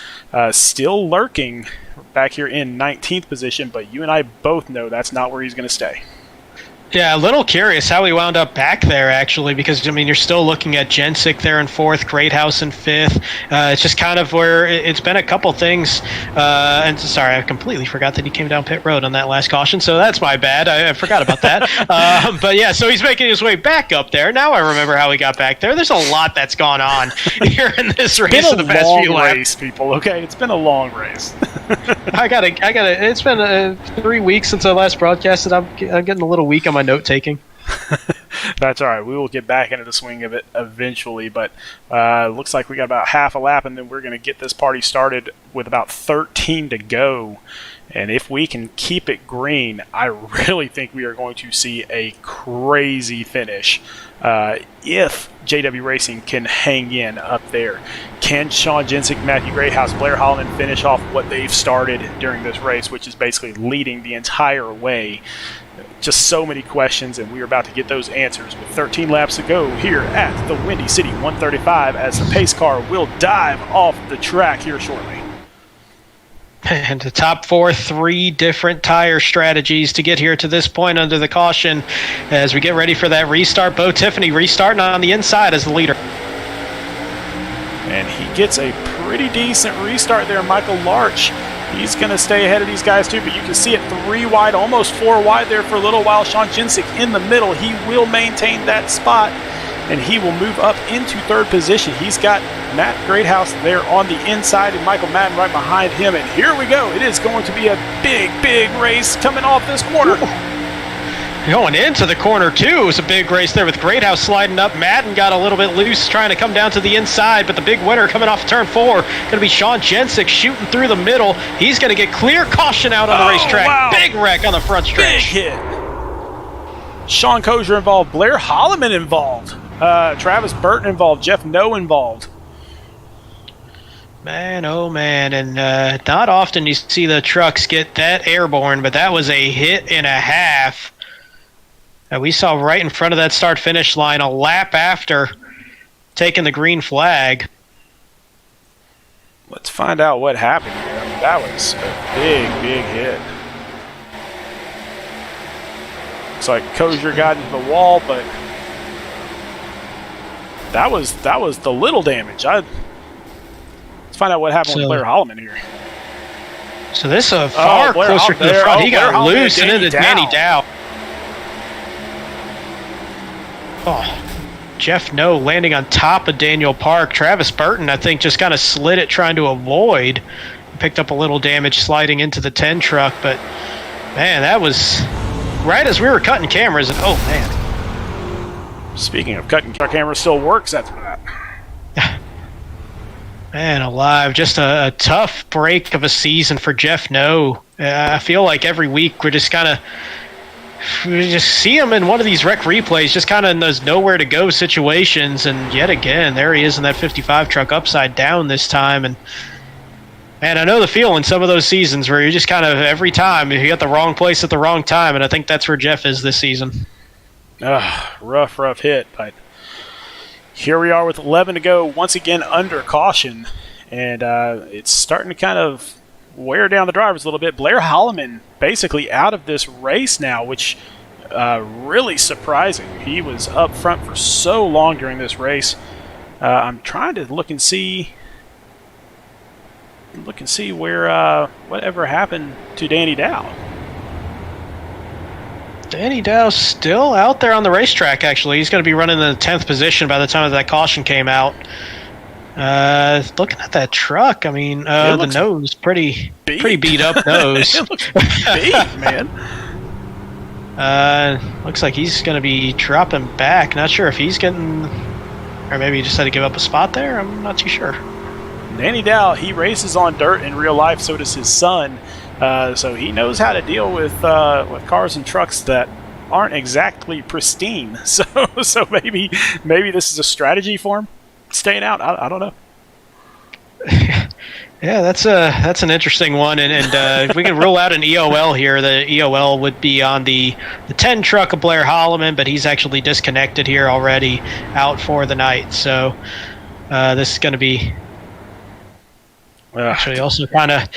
still lurking back here in 19th position, but you and I both know that's not where he's going to stay. Yeah, a little curious how he wound up back there, actually, because, you're still looking at Jensick there in 4th, Greathouse in 5th. It's just kind of where it's been a couple things. And sorry, I completely forgot that he came down pit road on that last caution, so that's my bad. I forgot about that. But yeah, so he's making his way back up there. Now I remember how he got back there. There's a lot that's gone on here in this race in the past few laps. Race, people, okay? It's been a long race. I gotta. It's been 3 weeks since I last broadcasted. I'm getting a little weak on my note taking. That's all right. We will get back into the swing of it eventually, but looks like we got about half a lap, and then we're going to get this party started with about 13 to go. And if we can keep it green, I really think we are going to see a crazy finish. If JW Racing can hang in up there. Can Sean Jensick, Matthew Greathouse, Blair Holland finish off what they've started during this race, which is basically leading the entire way? Just so many questions, and we are about to get those answers with 13 laps to go here at the Windy City 135 as the pace car will dive off the track here shortly. And the top 4, 3 different tire strategies to get here to this point under the caution as we get ready for that restart. Bo Tiffany restarting on the inside as the leader. And he gets a pretty decent restart there, Michael Larch. He's going to stay ahead of these guys too, but you can see it 3 wide, almost 4 wide there for a little while. Sean Jensick in the middle. He will maintain that spot, and he will move up into 3rd position. He's got Matt Greathouse there on the inside and Michael Madden right behind him. And here we go. It is going to be a big, big race coming off this corner. Going into the corner, too. It was a big race there with Greathouse sliding up. Madden got a little bit loose trying to come down to the inside, but the big winner coming off turn 4 going to be Sean Jensick shooting through the middle. He's going to get clear caution out on the racetrack. Wow. Big wreck on the front stretch. Big hit. Sean Kozier involved. Blair Holloman involved. Travis Burton involved. Jeff No involved. Man, oh man, and not often you see the trucks get that airborne, but that was a hit and a half. We saw right in front of that start-finish line a lap after taking the green flag. Let's find out what happened here. I mean, that was a big hit. Looks like Kozier got into the wall, but that was the little damage. Let's find out what happened with Blair Holloman here. So this is far closer to the front. He got loose and into Danny Dow. Oh, Jeff No landing on top of Daniel Park. Travis Burton, I think, just kind of slid it trying to avoid. Picked up a little damage sliding into the 10 truck, but man, that was right as we were cutting cameras. And oh man. Speaking of cutting, our camera still works after that. Man alive, just a tough break of a season for Jeff No. I feel like every week we just see him in one of these rec replays, just kind of in those nowhere to go situations, and yet again, there he is in that 55 truck upside down this time. And man, I know the feeling some of those seasons where you just kind of every time you got the wrong place at the wrong time, and I think that's where Jeff is this season. Rough hit, but here we are with 11 to go, once again under caution, and it's starting to kind of wear down the drivers a little bit. Blair Holloman basically out of this race now, which really surprising. He was up front for so long during this race. I'm trying to look and see where whatever happened to Danny Dow. Danny Dow's still out there on the racetrack, actually. He's going to be running in the 10th position by the time that caution came out. Looking at that truck, I mean, the nose, pretty beat up nose. It looks beat, man. Looks like he's going to be dropping back. Not sure if he's getting, or maybe he just had to give up a spot there. I'm not too sure. Danny Dow, he races on dirt in real life. So does his son. So he knows how to deal with cars and trucks that aren't exactly pristine. So maybe this is a strategy for him staying out. I don't know. Yeah, that's an interesting one, and if we can rule out an EOL here, the EOL would be on the 10 truck of Blair Holloman, but he's actually disconnected here already, out for the night. So this is going to be actually also kind of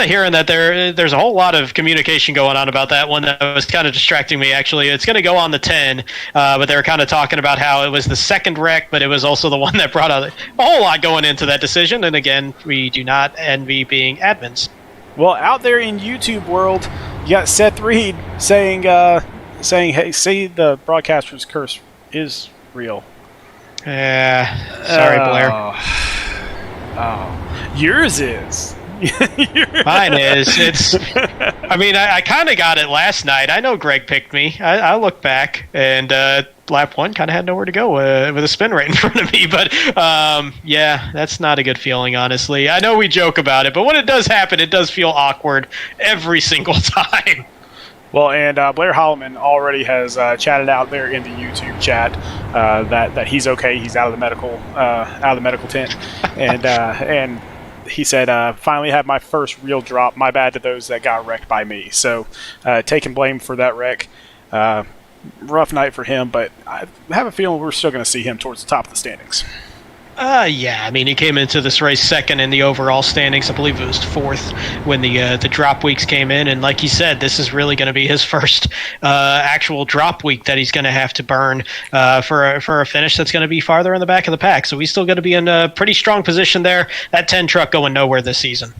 hearing that there's a whole lot of communication going on about that one that was kind of distracting me. Actually, it's going to go on the 10, but they were kind of talking about how it was the second wreck, but it was also the one that brought out a whole lot going into that decision. And again, we do not envy being admins. Well, out there in YouTube world, you got Seth Reed saying, "Hey, say the broadcaster's curse is real." Yeah, sorry, Blair. Oh. Yours is. Mine is. It's. I mean, I kind of got it last night. I know Greg picked me. I look back, and lap 1 kind of had nowhere to go with a spin right in front of me. But yeah, that's not a good feeling, honestly. I know we joke about it, but when it does happen, it does feel awkward every single time. Well, and Blair Holloman already has chatted out there in the YouTube chat that he's okay. He's out of the medical tent, and he said, "Finally had my first real drop. My bad to those that got wrecked by me." So, taking blame for that wreck. Rough night for him, but I have a feeling we're still going to see him towards the top of the standings. Yeah, I mean, he came into this race second in the overall standings. I believe it was 4th when the drop weeks came in. And like he said, this is really going to be his first actual drop week that he's going to have to burn for a finish that's going to be farther in the back of the pack. So he's still going to be in a pretty strong position there. That 10 truck going nowhere this season.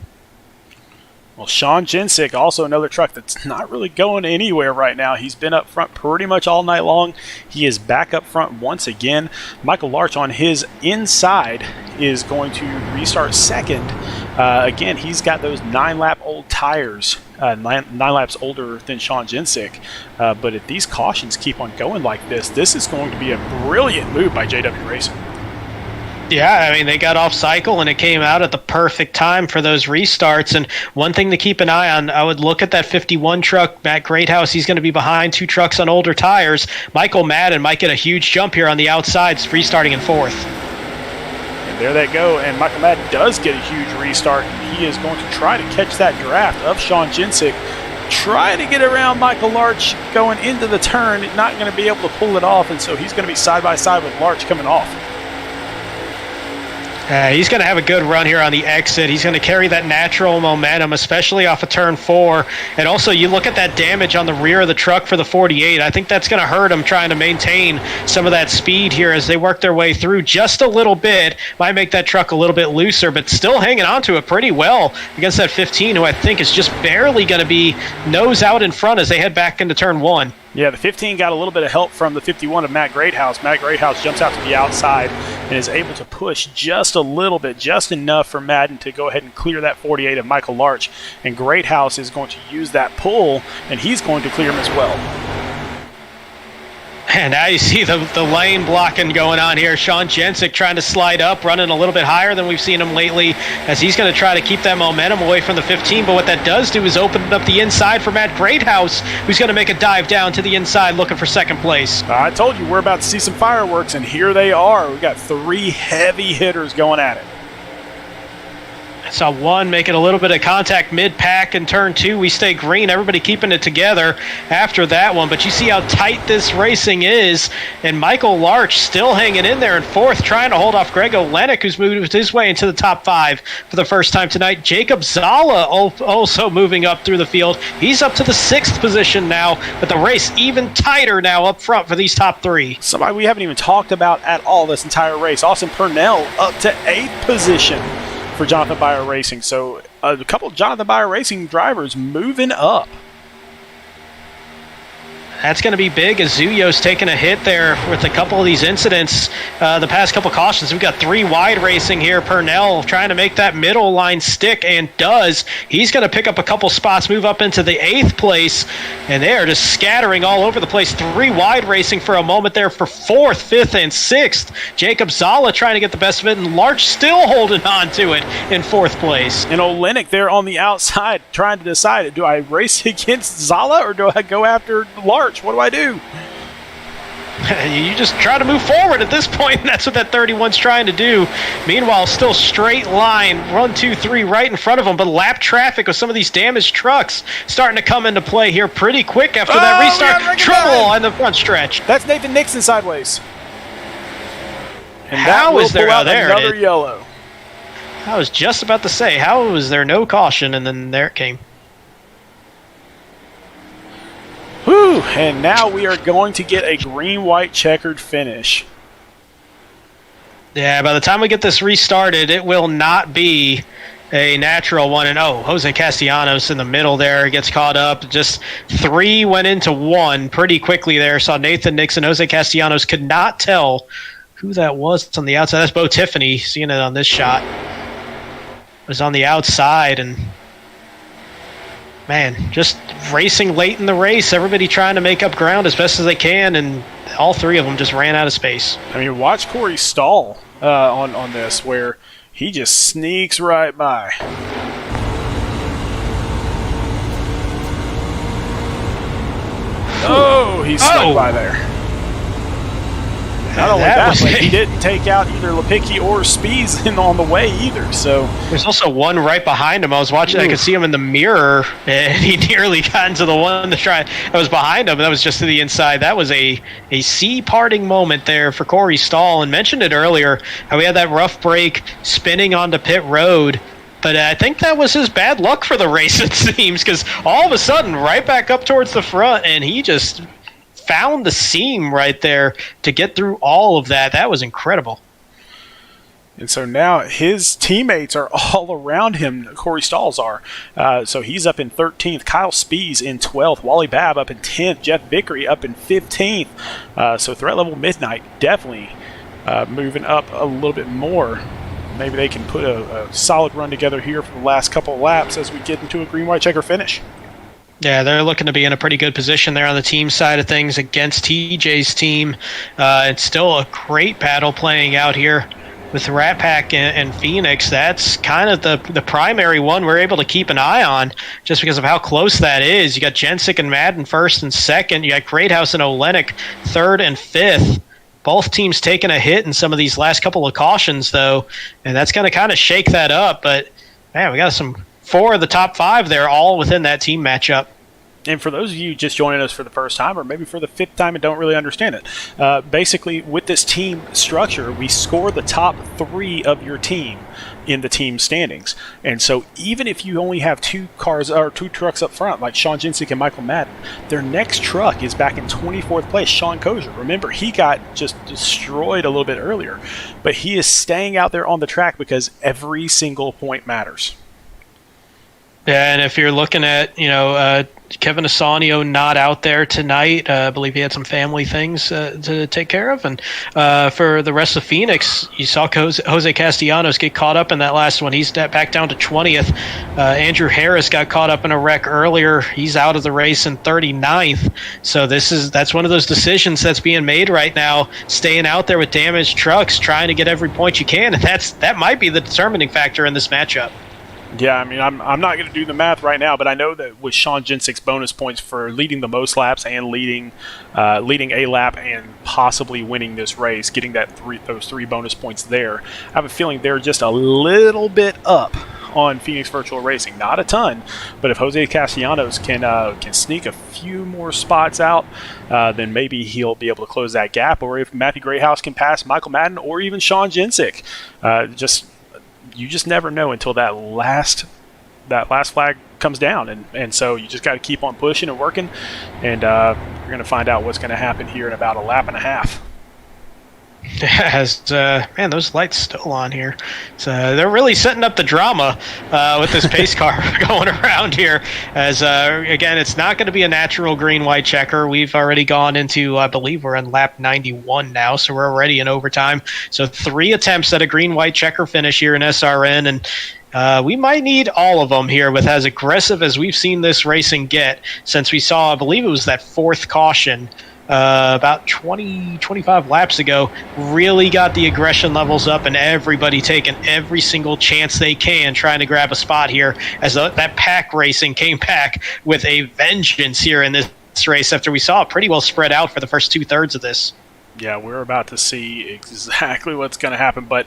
Well, Sean Jensick, also another truck that's not really going anywhere right now. He's been up front pretty much all night long. He is back up front once again. Michael Larch on his inside is going to restart second. Again, he's got those 9-lap old tires, 9 laps older than Sean Jensick. But if these cautions keep on going like this is going to be a brilliant move by JW Racing. Yeah, I mean, they got off cycle and it came out at the perfect time for those restarts. And one thing to keep an eye on, I would look at that 51 truck, Matt Greathouse. He's going to be behind 2 trucks on older tires. Michael Madden might get a huge jump here on the outside, restarting in 4th. And there they go. And Michael Madden does get a huge restart. He is going to try to catch that draft of Sean Jensick. Trying to get around Michael Larch going into the turn. Not going to be able to pull it off. And so he's going to be side by side with Larch coming off. He's going to have a good run here on the exit. He's going to carry that natural momentum, especially off of turn 4. And also, you look at that damage on the rear of the truck for the 48. I think that's going to hurt him trying to maintain some of that speed here as they work their way through just a little bit. Might make that truck a little bit looser, but still hanging on to it pretty well against that 15, who I think is just barely going to be nose out in front as they head back into turn 1. Yeah, the 15 got a little bit of help from the 51 of Matt Greathouse. Matt Greathouse jumps out to the outside and is able to push just a little bit, just enough for Madden to go ahead and clear that 48 of Michael Larch. And Greathouse is going to use that pull, and he's going to clear him as well. And now you see the lane blocking going on here. Sean Jensick trying to slide up, running a little bit higher than we've seen him lately, as he's going to try to keep that momentum away from the 15. But what that does do is open up the inside for Matt Greathouse, who's going to make a dive down to the inside looking for second place. I told you we're about to see some fireworks, and here they are. We've got 3 heavy hitters going at it. Saw one making a little bit of contact mid-pack in turn 2. We stay green, everybody keeping it together after that one. But you see how tight this racing is. And Michael Larch still hanging in there in 4th, trying to hold off Greg Olenek, who's moved his way into the top 5 for the first time tonight. Jacob Zala also moving up through the field. He's up to the 6th position now, but the race even tighter now up front for these top 3. Somebody we haven't even talked about at all this entire race. Austin Purnell up to 8th position for Jonathan Byer Racing. So a couple of Jonathan Byer Racing drivers moving up. That's going to be big as Zuyo's taking a hit there with a couple of these incidents. The past couple cautions, we've got 3 wide racing here. Purnell trying to make that middle line stick, and does. He's going to pick up a couple spots, move up into the 8th place, and they are just scattering all over the place. 3 wide racing for a moment there for 4th, 5th, and 6th. Jacob Zala trying to get the best of it, and Larch still holding on to it in 4th place. And Olenek there on the outside trying to decide, do I race against Zala or do I go after Larch? What do I do? You just try to move forward at this point, and that's what that 31's trying to do. Meanwhile, still straight line, 1, 2, 3 right in front of them, but lap traffic with some of these damaged trucks starting to come into play here pretty quick after that restart. Trouble on the front stretch. That's Nathan Nixon sideways. And how is there another yellow? I was just about to say, how was there no caution, and then there it came. Whew, and now we are going to get a green-white checkered finish. Yeah, by the time we get this restarted, it will not be a natural one. And Jose Castellanos in the middle there gets caught up. Just 3 went into 1 pretty quickly there. Saw Nathan Nixon. Jose Castellanos could not tell who that was on the outside. That's Bo Tiffany, seeing it on this shot. It was on the outside, and man, just racing late in the race, everybody trying to make up ground as best as they can, and all 3 of them just ran out of space. I mean, watch Corey stall on this, where he just sneaks right by. Oh, he snuck by there. Not only that, but he didn't take out either Lipicki or Spies on the way either. So there's also one right behind him. I was watching. Ooh. I could see him in the mirror, and he nearly got into the one that was behind him. That was just to the inside. That was a sea parting moment there for Corey Stahl. And mentioned it earlier how we had that rough break spinning onto pit road. But I think that was his bad luck for the race, it seems, because all of a sudden, right back up towards the front, and he just found the seam right there to get through all of that. That was incredible. And so now his teammates are all around him. Corey Stalls are. So he's up in 13th. Kyle Spees in 12th. Wally Babb up in 10th. Jeff Vickery up in 15th. So threat level Midnight definitely moving up a little bit more. Maybe they can put a solid run together here for the last couple of laps as we get into a green-white checker finish. Yeah, they're looking to be in a pretty good position there on the team side of things against TJ's team. It's still a great battle playing out here with Rat Pack and Phoenix. That's kind of the primary one we're able to keep an eye on just because of how close that is. You got Jensic and Madden first and second. You got Greathouse and Olenek third and fifth. Both teams taking a hit in some of these last couple of cautions, though, and that's going to kind of shake that up. But, man, we got 4 of the top 5 there all within that team matchup. And for those of you just joining us for the first time or maybe for the 5th time and don't really understand it, basically with this team structure, we score the top 3 of your team in the team standings. And so even if you only have 2 cars or 2 trucks up front, like Sean Jensic and Michael Madden, their next truck is back in 24th place, Sean Kozer. Remember, he got just destroyed a little bit earlier, but he is staying out there on the track because every single point matters. Yeah, and if you're looking at, Kevin Asanio not out there tonight. I believe he had some family things to take care of. And for the rest of Phoenix, you saw Jose Castellanos get caught up in that last one. He's back down to 20th. Andrew Harris got caught up in a wreck earlier. He's out of the race in 39th. So that's one of those decisions that's being made right now, staying out there with damaged trucks, trying to get every point you can. And that might be the determining factor in this matchup. Yeah, I mean, I'm not going to do the math right now, but I know that with Sean Jensic's bonus points for leading the most laps and leading a lap and possibly winning this race, getting those 3 bonus points there, I have a feeling they're just a little bit up on Phoenix Virtual Racing. Not a ton, but if Jose Castellanos can sneak a few more spots out, then maybe he'll be able to close that gap. Or if Matthew Greathouse can pass Michael Madden or even Sean Jensic, you just never know until that last flag comes down, and so you just got to keep on pushing and working, and you're going to find out what's going to happen here in about a lap and a half. Man, those lights still on here. So they're really setting up the drama with this pace car going around here. As again, it's not going to be a natural green-white checker. We've already gone into, I believe, we're on lap 91 now, so we're already in overtime. So 3 attempts at a green-white checker finish here in SRN, and we might need all of them here with as aggressive as we've seen this racing get since we saw, I believe it was that 4th caution about 25 laps ago, really got the aggression levels up and everybody taking every single chance they can trying to grab a spot here as that pack racing came back with a vengeance here in this race after we saw it pretty well spread out for the first 2/3 of this. Yeah, we're about to see exactly what's going to happen, but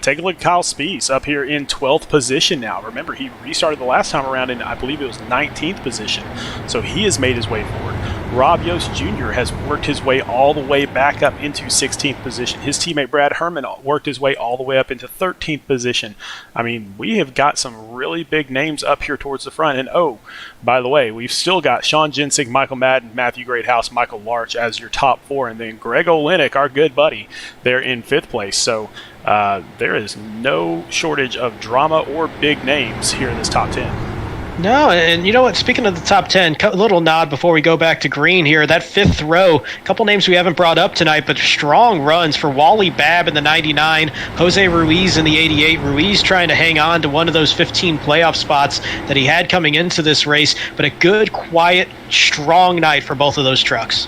take a look at Kyle Spees up here in 12th position now. Remember, he restarted the last time around in, I believe it was 19th position, so he has made his way forward. Rob Yost Jr. has worked his way all the way back up into 16th position. His teammate Brad Herman worked his way all the way up into 13th position. I mean, we have got some really big names up here towards the front, and oh, by the way, we've still got Sean Jensic, Michael Madden, Matthew Greathouse, Michael Larch as your top 4, and then Greg Olenek, our good buddy, they're in 5th place. So there is no shortage of drama or big names here in this top 10. No, and you know what? Speaking of the top 10, a little nod before we go back to green here. That 5th row, a couple names we haven't brought up tonight, but strong runs for Wally Babb in the 99, Jose Ruiz in the 88. Ruiz trying to hang on to one of those 15 playoff spots that he had coming into this race, but a good, quiet, strong night for both of those trucks.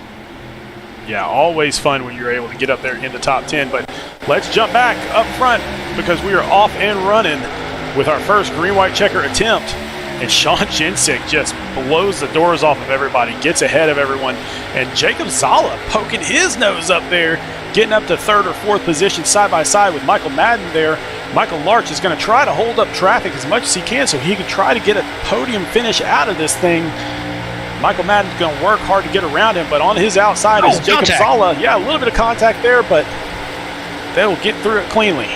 Yeah, always fun when you're able to get up there in the top 10, but let's jump back up front because we are off and running with our first green-white checker attempt. And Sean Jensic just blows the doors off of everybody, gets ahead of everyone. And Jacob Zala poking his nose up there, getting up to 3rd or 4th position side by side with Michael Madden there. Michael Larch is going to try to hold up traffic as much as he can so he can try to get a podium finish out of this thing. Michael Madden's going to work hard to get around him, but on his outside is Jacob Zala. Yeah, a little bit of contact there, but they'll get through it cleanly.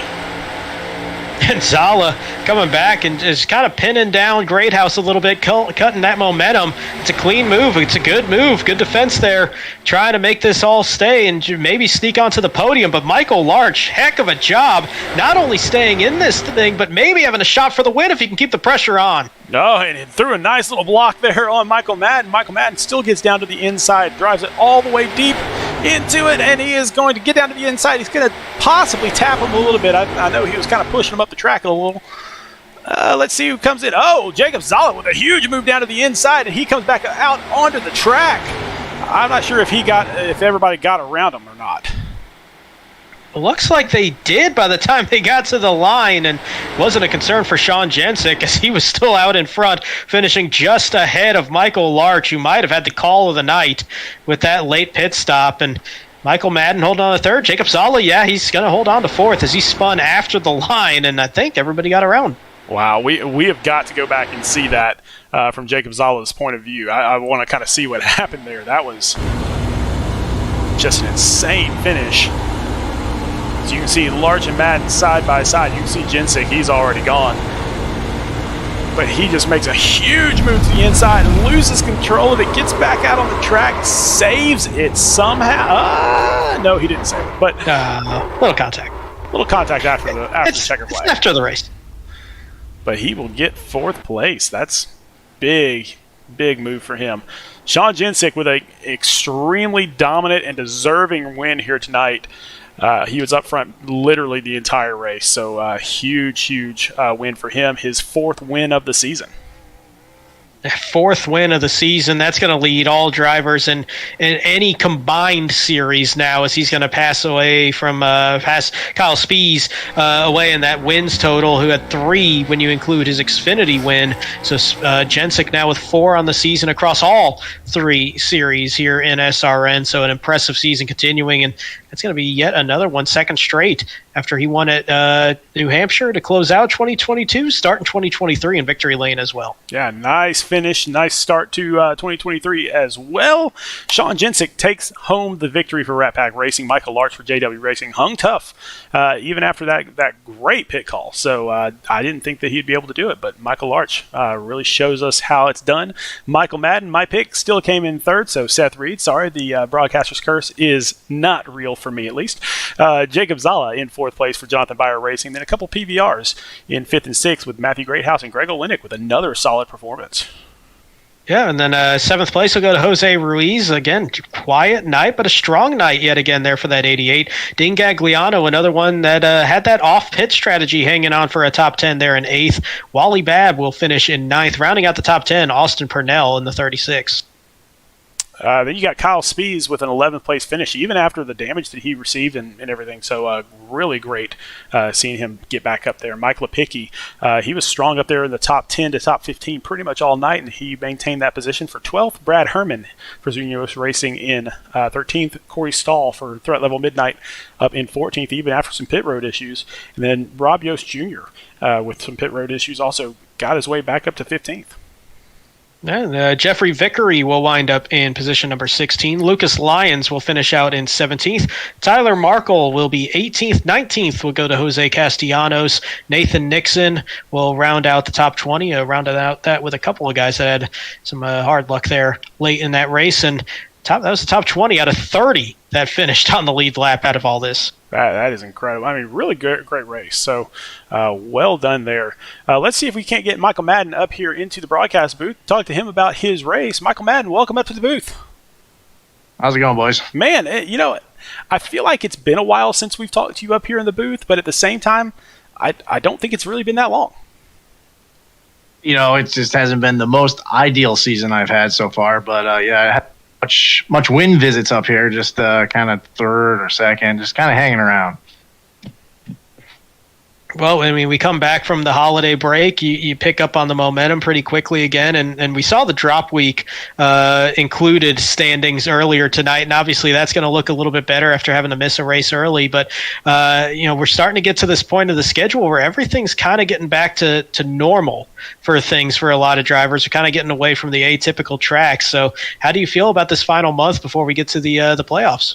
again, Zala coming back and just kind of pinning down Greathouse a little bit, cutting that momentum. It's a clean move. It's a good move. Good defense there, trying to make this all stay and maybe sneak onto the podium. But Michael Larch, heck of a job, not only staying in this thing, but maybe having a shot for the win if he can keep the pressure on. No, and he threw a nice little block there on Michael Madden. Michael Madden still gets down to the inside, drives it all the way deep into it, and he is going to get down to the inside. He's going to possibly tap him a little bit. I know he was kind of pushing him up the track a little. Let's see who comes in. Oh, Jacob Zala with a huge move down to the inside, and he comes back out onto the track. I'm not sure if everybody got around him or not. Looks like they did by the time they got to the line, and wasn't a concern for Sean Jensick as he was still out in front, finishing just ahead of Michael Larch, who might have had the call of the night with that late pit stop. And Michael Madden holding on to third. Jacob Zala, yeah, he's going to hold on to fourth as he spun after the line, and I think everybody got around. Wow, we have got to go back and see that from Jacob Zala's point of view. I want to kind of see what happened there. That was just an insane finish. So you can see Larch and Madden side by side. You can see Jensick, he's already gone. But he just makes a huge move to the inside and loses control of it, gets back out on the track, saves it somehow. No, he didn't save it. But little contact. Little contact after the checker flag. It's after the race. But he will get fourth place. That's big move for him. Sean Jensick with an extremely dominant and deserving win here tonight. He was up front literally the entire race, so huge win for him. His fourth win of the season. Fourth win of the season. That's going to lead all drivers in any combined series now, as he's going to pass away from pass Kyle Spies away in that wins total, who had 3 when you include his Xfinity win. So Jensick now with 4 on the season across all 3 series here in SRN. So an impressive season continuing, and it's going to be yet another one, second straight after he won at New Hampshire to close out 2022, starting 2023 in Victory Lane as well. Yeah, nice finish, nice start to 2023 as well. Sean Jensick takes home the victory for Rat Pack Racing. Michael Larch for JW Racing hung tough even after that great pit call. So I didn't think that he'd be able to do it, but Michael Larch really shows us how it's done. Michael Madden, my pick, still came in third, so Seth Reed, sorry, the broadcaster's curse is not real for me at least. Jacob Zala in fourth place for Jonathan Byer Racing, then a couple PVRs in fifth and sixth with Matthew Greathouse and Greg Olenek with another solid performance. Yeah, and then seventh place will go to Jose Ruiz. Again, quiet night, but a strong night yet again there for that 88. Dean Gagliano, another one that had that off-pit strategy hanging on for a top 10 there in eighth. Wally Babb will finish in ninth. Rounding out the top 10, Austin Purnell in the 36. Then you got Kyle Spies with an 11th place finish, even after the damage that he received and everything. So really great seeing him get back up there. Mike Lepicki, he was strong up there in the top 10 to top 15 pretty much all night, and he maintained that position for 12th. Brad Herman for Zunios Racing in 13th. Corey Stahl for Threat Level Midnight up in 14th, even after some pit road issues. And then Rob Yost Jr. With some pit road issues also got his way back up to 15th. And Jeffrey Vickery will wind up in position number 16. Lucas Lyons will finish out in 17th. Tyler Markle will be 18th. 19th will go to Jose Castellanos. Nathan Nixon will round out the top 20. Rounded out that with a couple of guys that had some hard luck there late in that race. And that was the top 20 out of 30 that finished on the lead lap out of all this. That is incredible. I mean, really great race. So, well done there. Let's see if we can't get Michael Madden up here into the broadcast booth. Talk to him about his race. Michael Madden, welcome up to the booth. How's it going, boys? Man, I feel like it's been a while since we've talked to you up here in the booth, but at the same time, I don't think it's really been that long. It just hasn't been the most ideal season I've had so far, but yeah, I had much win visits up here, just kind of third or second, just kind of hanging around. Well, I mean, we come back from the holiday break. You pick up on the momentum pretty quickly again, and we saw the drop week included standings earlier tonight, and obviously that's going to look a little bit better after having to miss a race early. But we're starting to get to this point of the schedule where everything's kind of getting back to normal for things for a lot of drivers. We're kind of getting away from the atypical tracks. So, how do you feel about this final month before we get to the playoffs?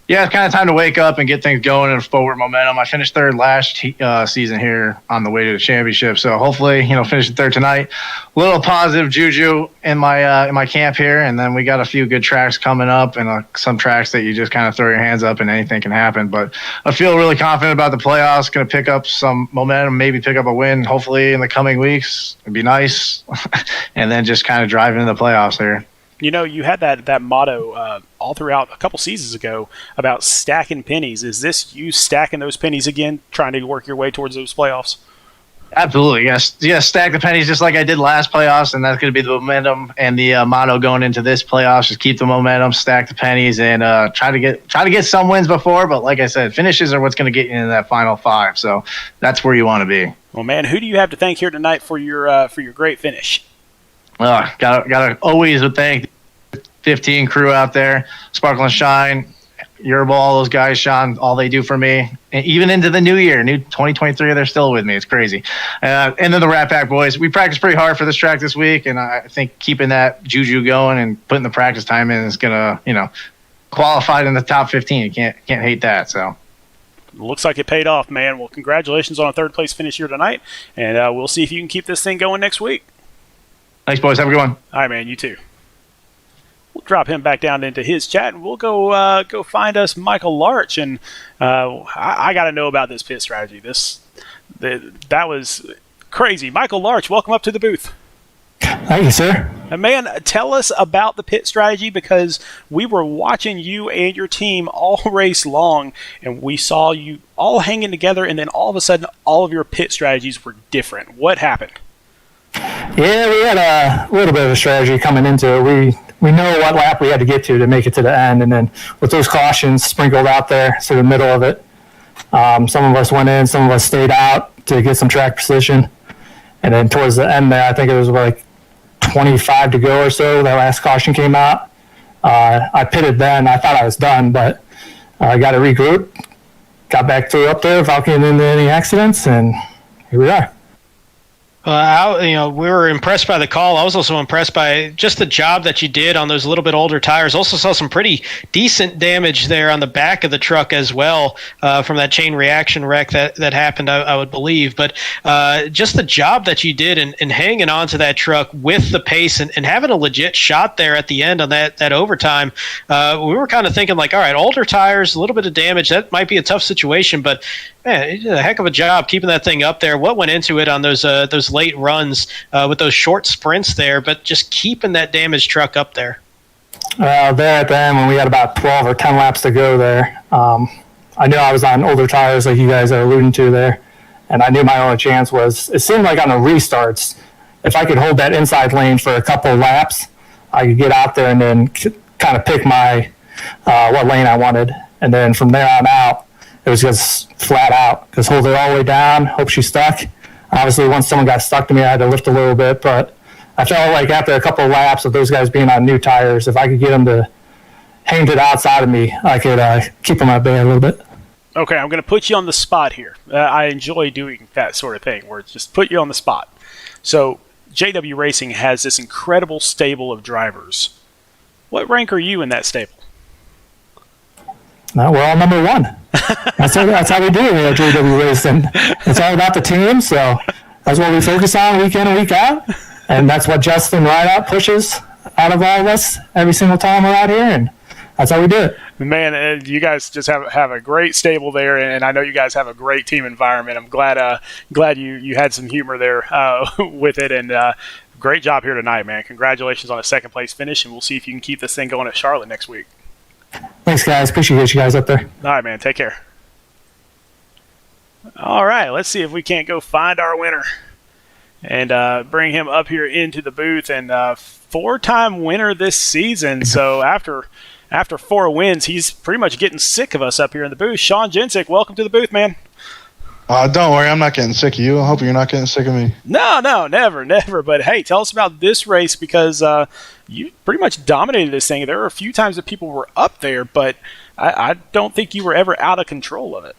Yeah, it's kind of time to wake up and get things going and forward momentum. I finished third last season here on the way to the championship, so hopefully, finishing third tonight. A little positive juju in my camp here, and then we got a few good tracks coming up, and some tracks that you just kind of throw your hands up and anything can happen. But I feel really confident about the playoffs. Going to pick up some momentum, maybe pick up a win, hopefully in the coming weeks. It'd be nice, and then just kind of drive into the playoffs here. You had that motto all throughout a couple seasons ago about stacking pennies. Is this you stacking those pennies again, trying to work your way towards those playoffs? Absolutely, yes. Yeah, stack the pennies just like I did last playoffs, and that's going to be the momentum and the motto going into this playoffs. Just keep the momentum, stack the pennies, and try to get some wins before. But like I said, finishes are what's going to get you into that final five. So that's where you want to be. Well, man, who do you have to thank here tonight for your great finish? Gotta always thank the 15 crew out there, Sparkle and Shine, Yerbo, all those guys, Sean, all they do for me. And even into the new year, new 2023, they're still with me. It's crazy. And then the Rat Pack boys. We practiced pretty hard for this track this week, and I think keeping that juju going and putting the practice time in is gonna, qualified in the top 15. You can't hate that. So. Looks like it paid off, man. Well, congratulations on a third place finish here tonight, and we'll see if you can keep this thing going next week. Thanks, boys. Have a good one. All right, man. You too. We'll drop him back down into his chat, and we'll go find us Michael Larch. And I got to know about this pit strategy. That was crazy. Michael Larch, welcome up to the booth. Thank you, sir. And man, tell us about the pit strategy, because we were watching you and your team all race long, and we saw you all hanging together, and then all of a sudden, all of your pit strategies were different. What happened? Yeah, we had a little bit of a strategy coming into it. We know what lap we had to get to make it to the end, and then with those cautions sprinkled out there to the middle of it, some of us went in, some of us stayed out to get some track position, and then towards the end there, I think it was like 25 to go or so, that last caution came out. I pitted then. I thought I was done, but I got to regroup, got back through up there without getting into any accidents, and here we are. We were impressed by the call. I was also impressed by just the job that you did on those little bit older tires. Also saw some pretty decent damage there on the back of the truck as well from that chain reaction wreck that happened, I would believe. But just the job that you did in hanging on to that truck with the pace and having a legit shot there at the end on that overtime, we were kind of thinking like, all right, older tires, a little bit of damage, that might be a tough situation, but man, you did a heck of a job keeping that thing up there. What went into it on those late runs with those short sprints there, but just keeping that damaged truck up there? There at the end, when we had about 12 or 10 laps to go there, I knew I was on older tires like you guys are alluding to there, and I knew my only chance was, it seemed like on the restarts, if I could hold that inside lane for a couple of laps, I could get out there and then kind of pick my what lane I wanted, and then from there on out, it was just flat out, because hold it all the way down, hope she stuck. Obviously, once someone got stuck to me, I had to lift a little bit, but I felt like after a couple of laps of those guys being on new tires, if I could get them to hang to the outside of me, I could keep them at bay a little bit. Okay, I'm going to put you on the spot here. I enjoy doing that sort of thing, where it's just put you on the spot. So, JW Racing has this incredible stable of drivers. What rank are you in that stable? No, we're all number one. That's how we do it at JW Racing. It's all about the team, so that's what we focus on week in and week out. And that's what Justin Rideout pushes out of all of us every single time we're out here, and that's how we do it. Man, you guys just have a great stable there, and I know you guys have a great team environment. I'm glad you had some humor there with it, and great job here tonight, man. Congratulations on a second place finish, and we'll see if you can keep this thing going at Charlotte next week. Thanks, guys. Appreciate you guys up there. All right, man. Take care. All right, let's see if we can't go find our winner and bring him up here into the booth. And four-time winner this season. So after 4 wins, he's pretty much getting sick of us up here in the booth. Sean Jensick, welcome to the booth, man. Don't worry, I'm not getting sick of you. I hope you're not getting sick of me. No, never. But hey, tell us about this race, because you pretty much dominated this thing. There were a few times that people were up there, but I don't think you were ever out of control of it.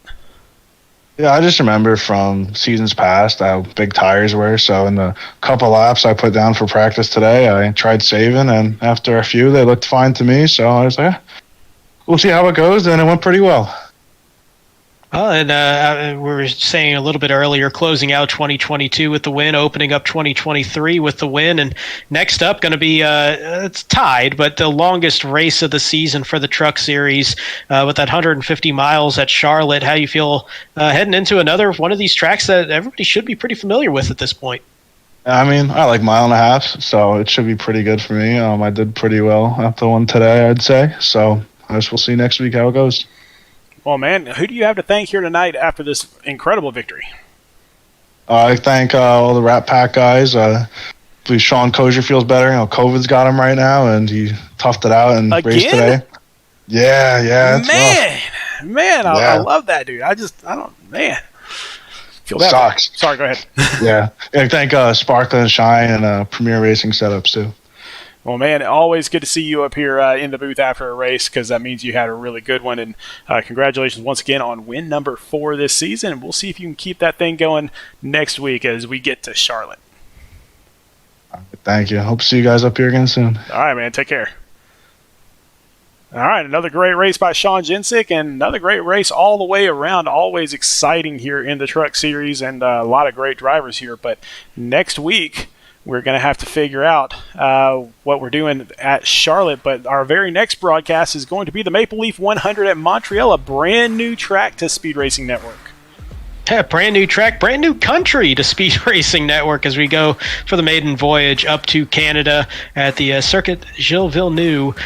Yeah, I just remember from seasons past how big tires were. So in the couple laps I put down for practice today, I tried saving, and after a few, they looked fine to me. So I was like, we'll see how it goes, and it went pretty well. And we were saying a little bit earlier, closing out 2022 with the win, opening up 2023 with the win, and next up going to be it's tied, but the longest race of the season for the Truck Series with that 150 miles at Charlotte. How you feel heading into another one of these tracks that everybody should be pretty familiar with at this point? I mean, I like mile and a half, so it should be pretty good for me. I did pretty well after one today, I'd say. So I guess we'll see next week how it goes. Well, man, who do you have to thank here tonight after this incredible victory? I thank all the Rat Pack guys. Please, Sean Kosher feels better. COVID's got him right now, and he toughed it out and raced today. Yeah. Man, I love that dude. Man. Feel bad. Sucks. Sorry, go ahead. Yeah. I thank Sparkle and Shine and Premier Racing Setups, too. Well, man, always good to see you up here in the booth after a race, because that means you had a really good one. And congratulations once again on win number 4 this season. We'll see if you can keep that thing going next week as we get to Charlotte. Thank you. Hope to see you guys up here again soon. All right, man. Take care. All right, another great race by Sean Jensick, and another great race all the way around. Always exciting here in the Truck Series, and a lot of great drivers here. But next week, we're going to have to figure out what we're doing at Charlotte. But our very next broadcast is going to be the Maple Leaf 100 at Montreal, a brand new track to Speed Racing Network. Yeah, brand new track, brand new country to Speed Racing Network as we go for the maiden voyage up to Canada at the Circuit Gilles Villeneuve.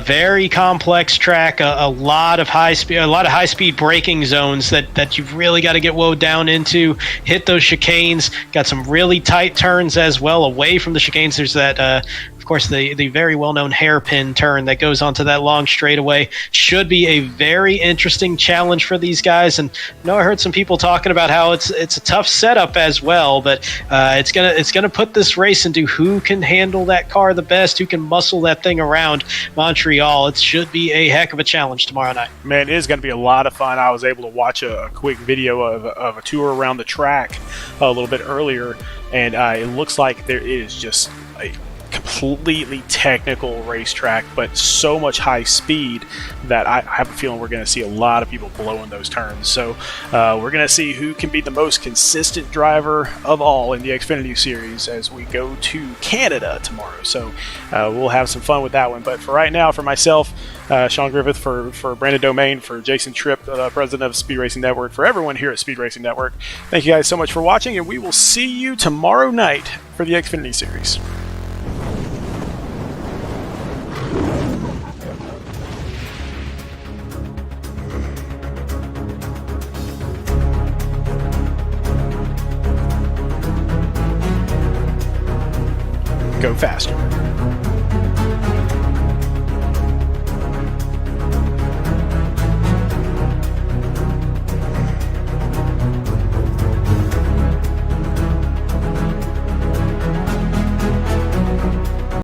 Very complex track, a lot of high speed braking zones that you've really got to get woed down into. Hit those chicanes. Got some really tight turns as well away from the chicanes. There's that. Of course, the very well-known hairpin turn that goes onto that long straightaway. Should be a very interesting challenge for these guys. And I heard some people talking about how it's a tough setup as well, but it's gonna put this race into who can handle that car the best, who can muscle that thing around Montreal. It should be a heck of a challenge tomorrow night. Man, it is going to be a lot of fun. I was able to watch a quick video of a tour around the track a little bit earlier, and it looks like there is just a completely technical racetrack, but so much high speed that I have a feeling we're going to see a lot of people blowing those turns. So we're going to see who can be the most consistent driver of all in the Xfinity Series as we go to Canada tomorrow. So we'll have some fun with that one. But for right now, for myself, Sean Griffith, for Brandon Domain, for Jason Tripp, president of Speed Racing Network, for everyone here at Speed Racing Network, thank you guys so much for watching, and we will see you tomorrow night for the Xfinity Series. Go faster.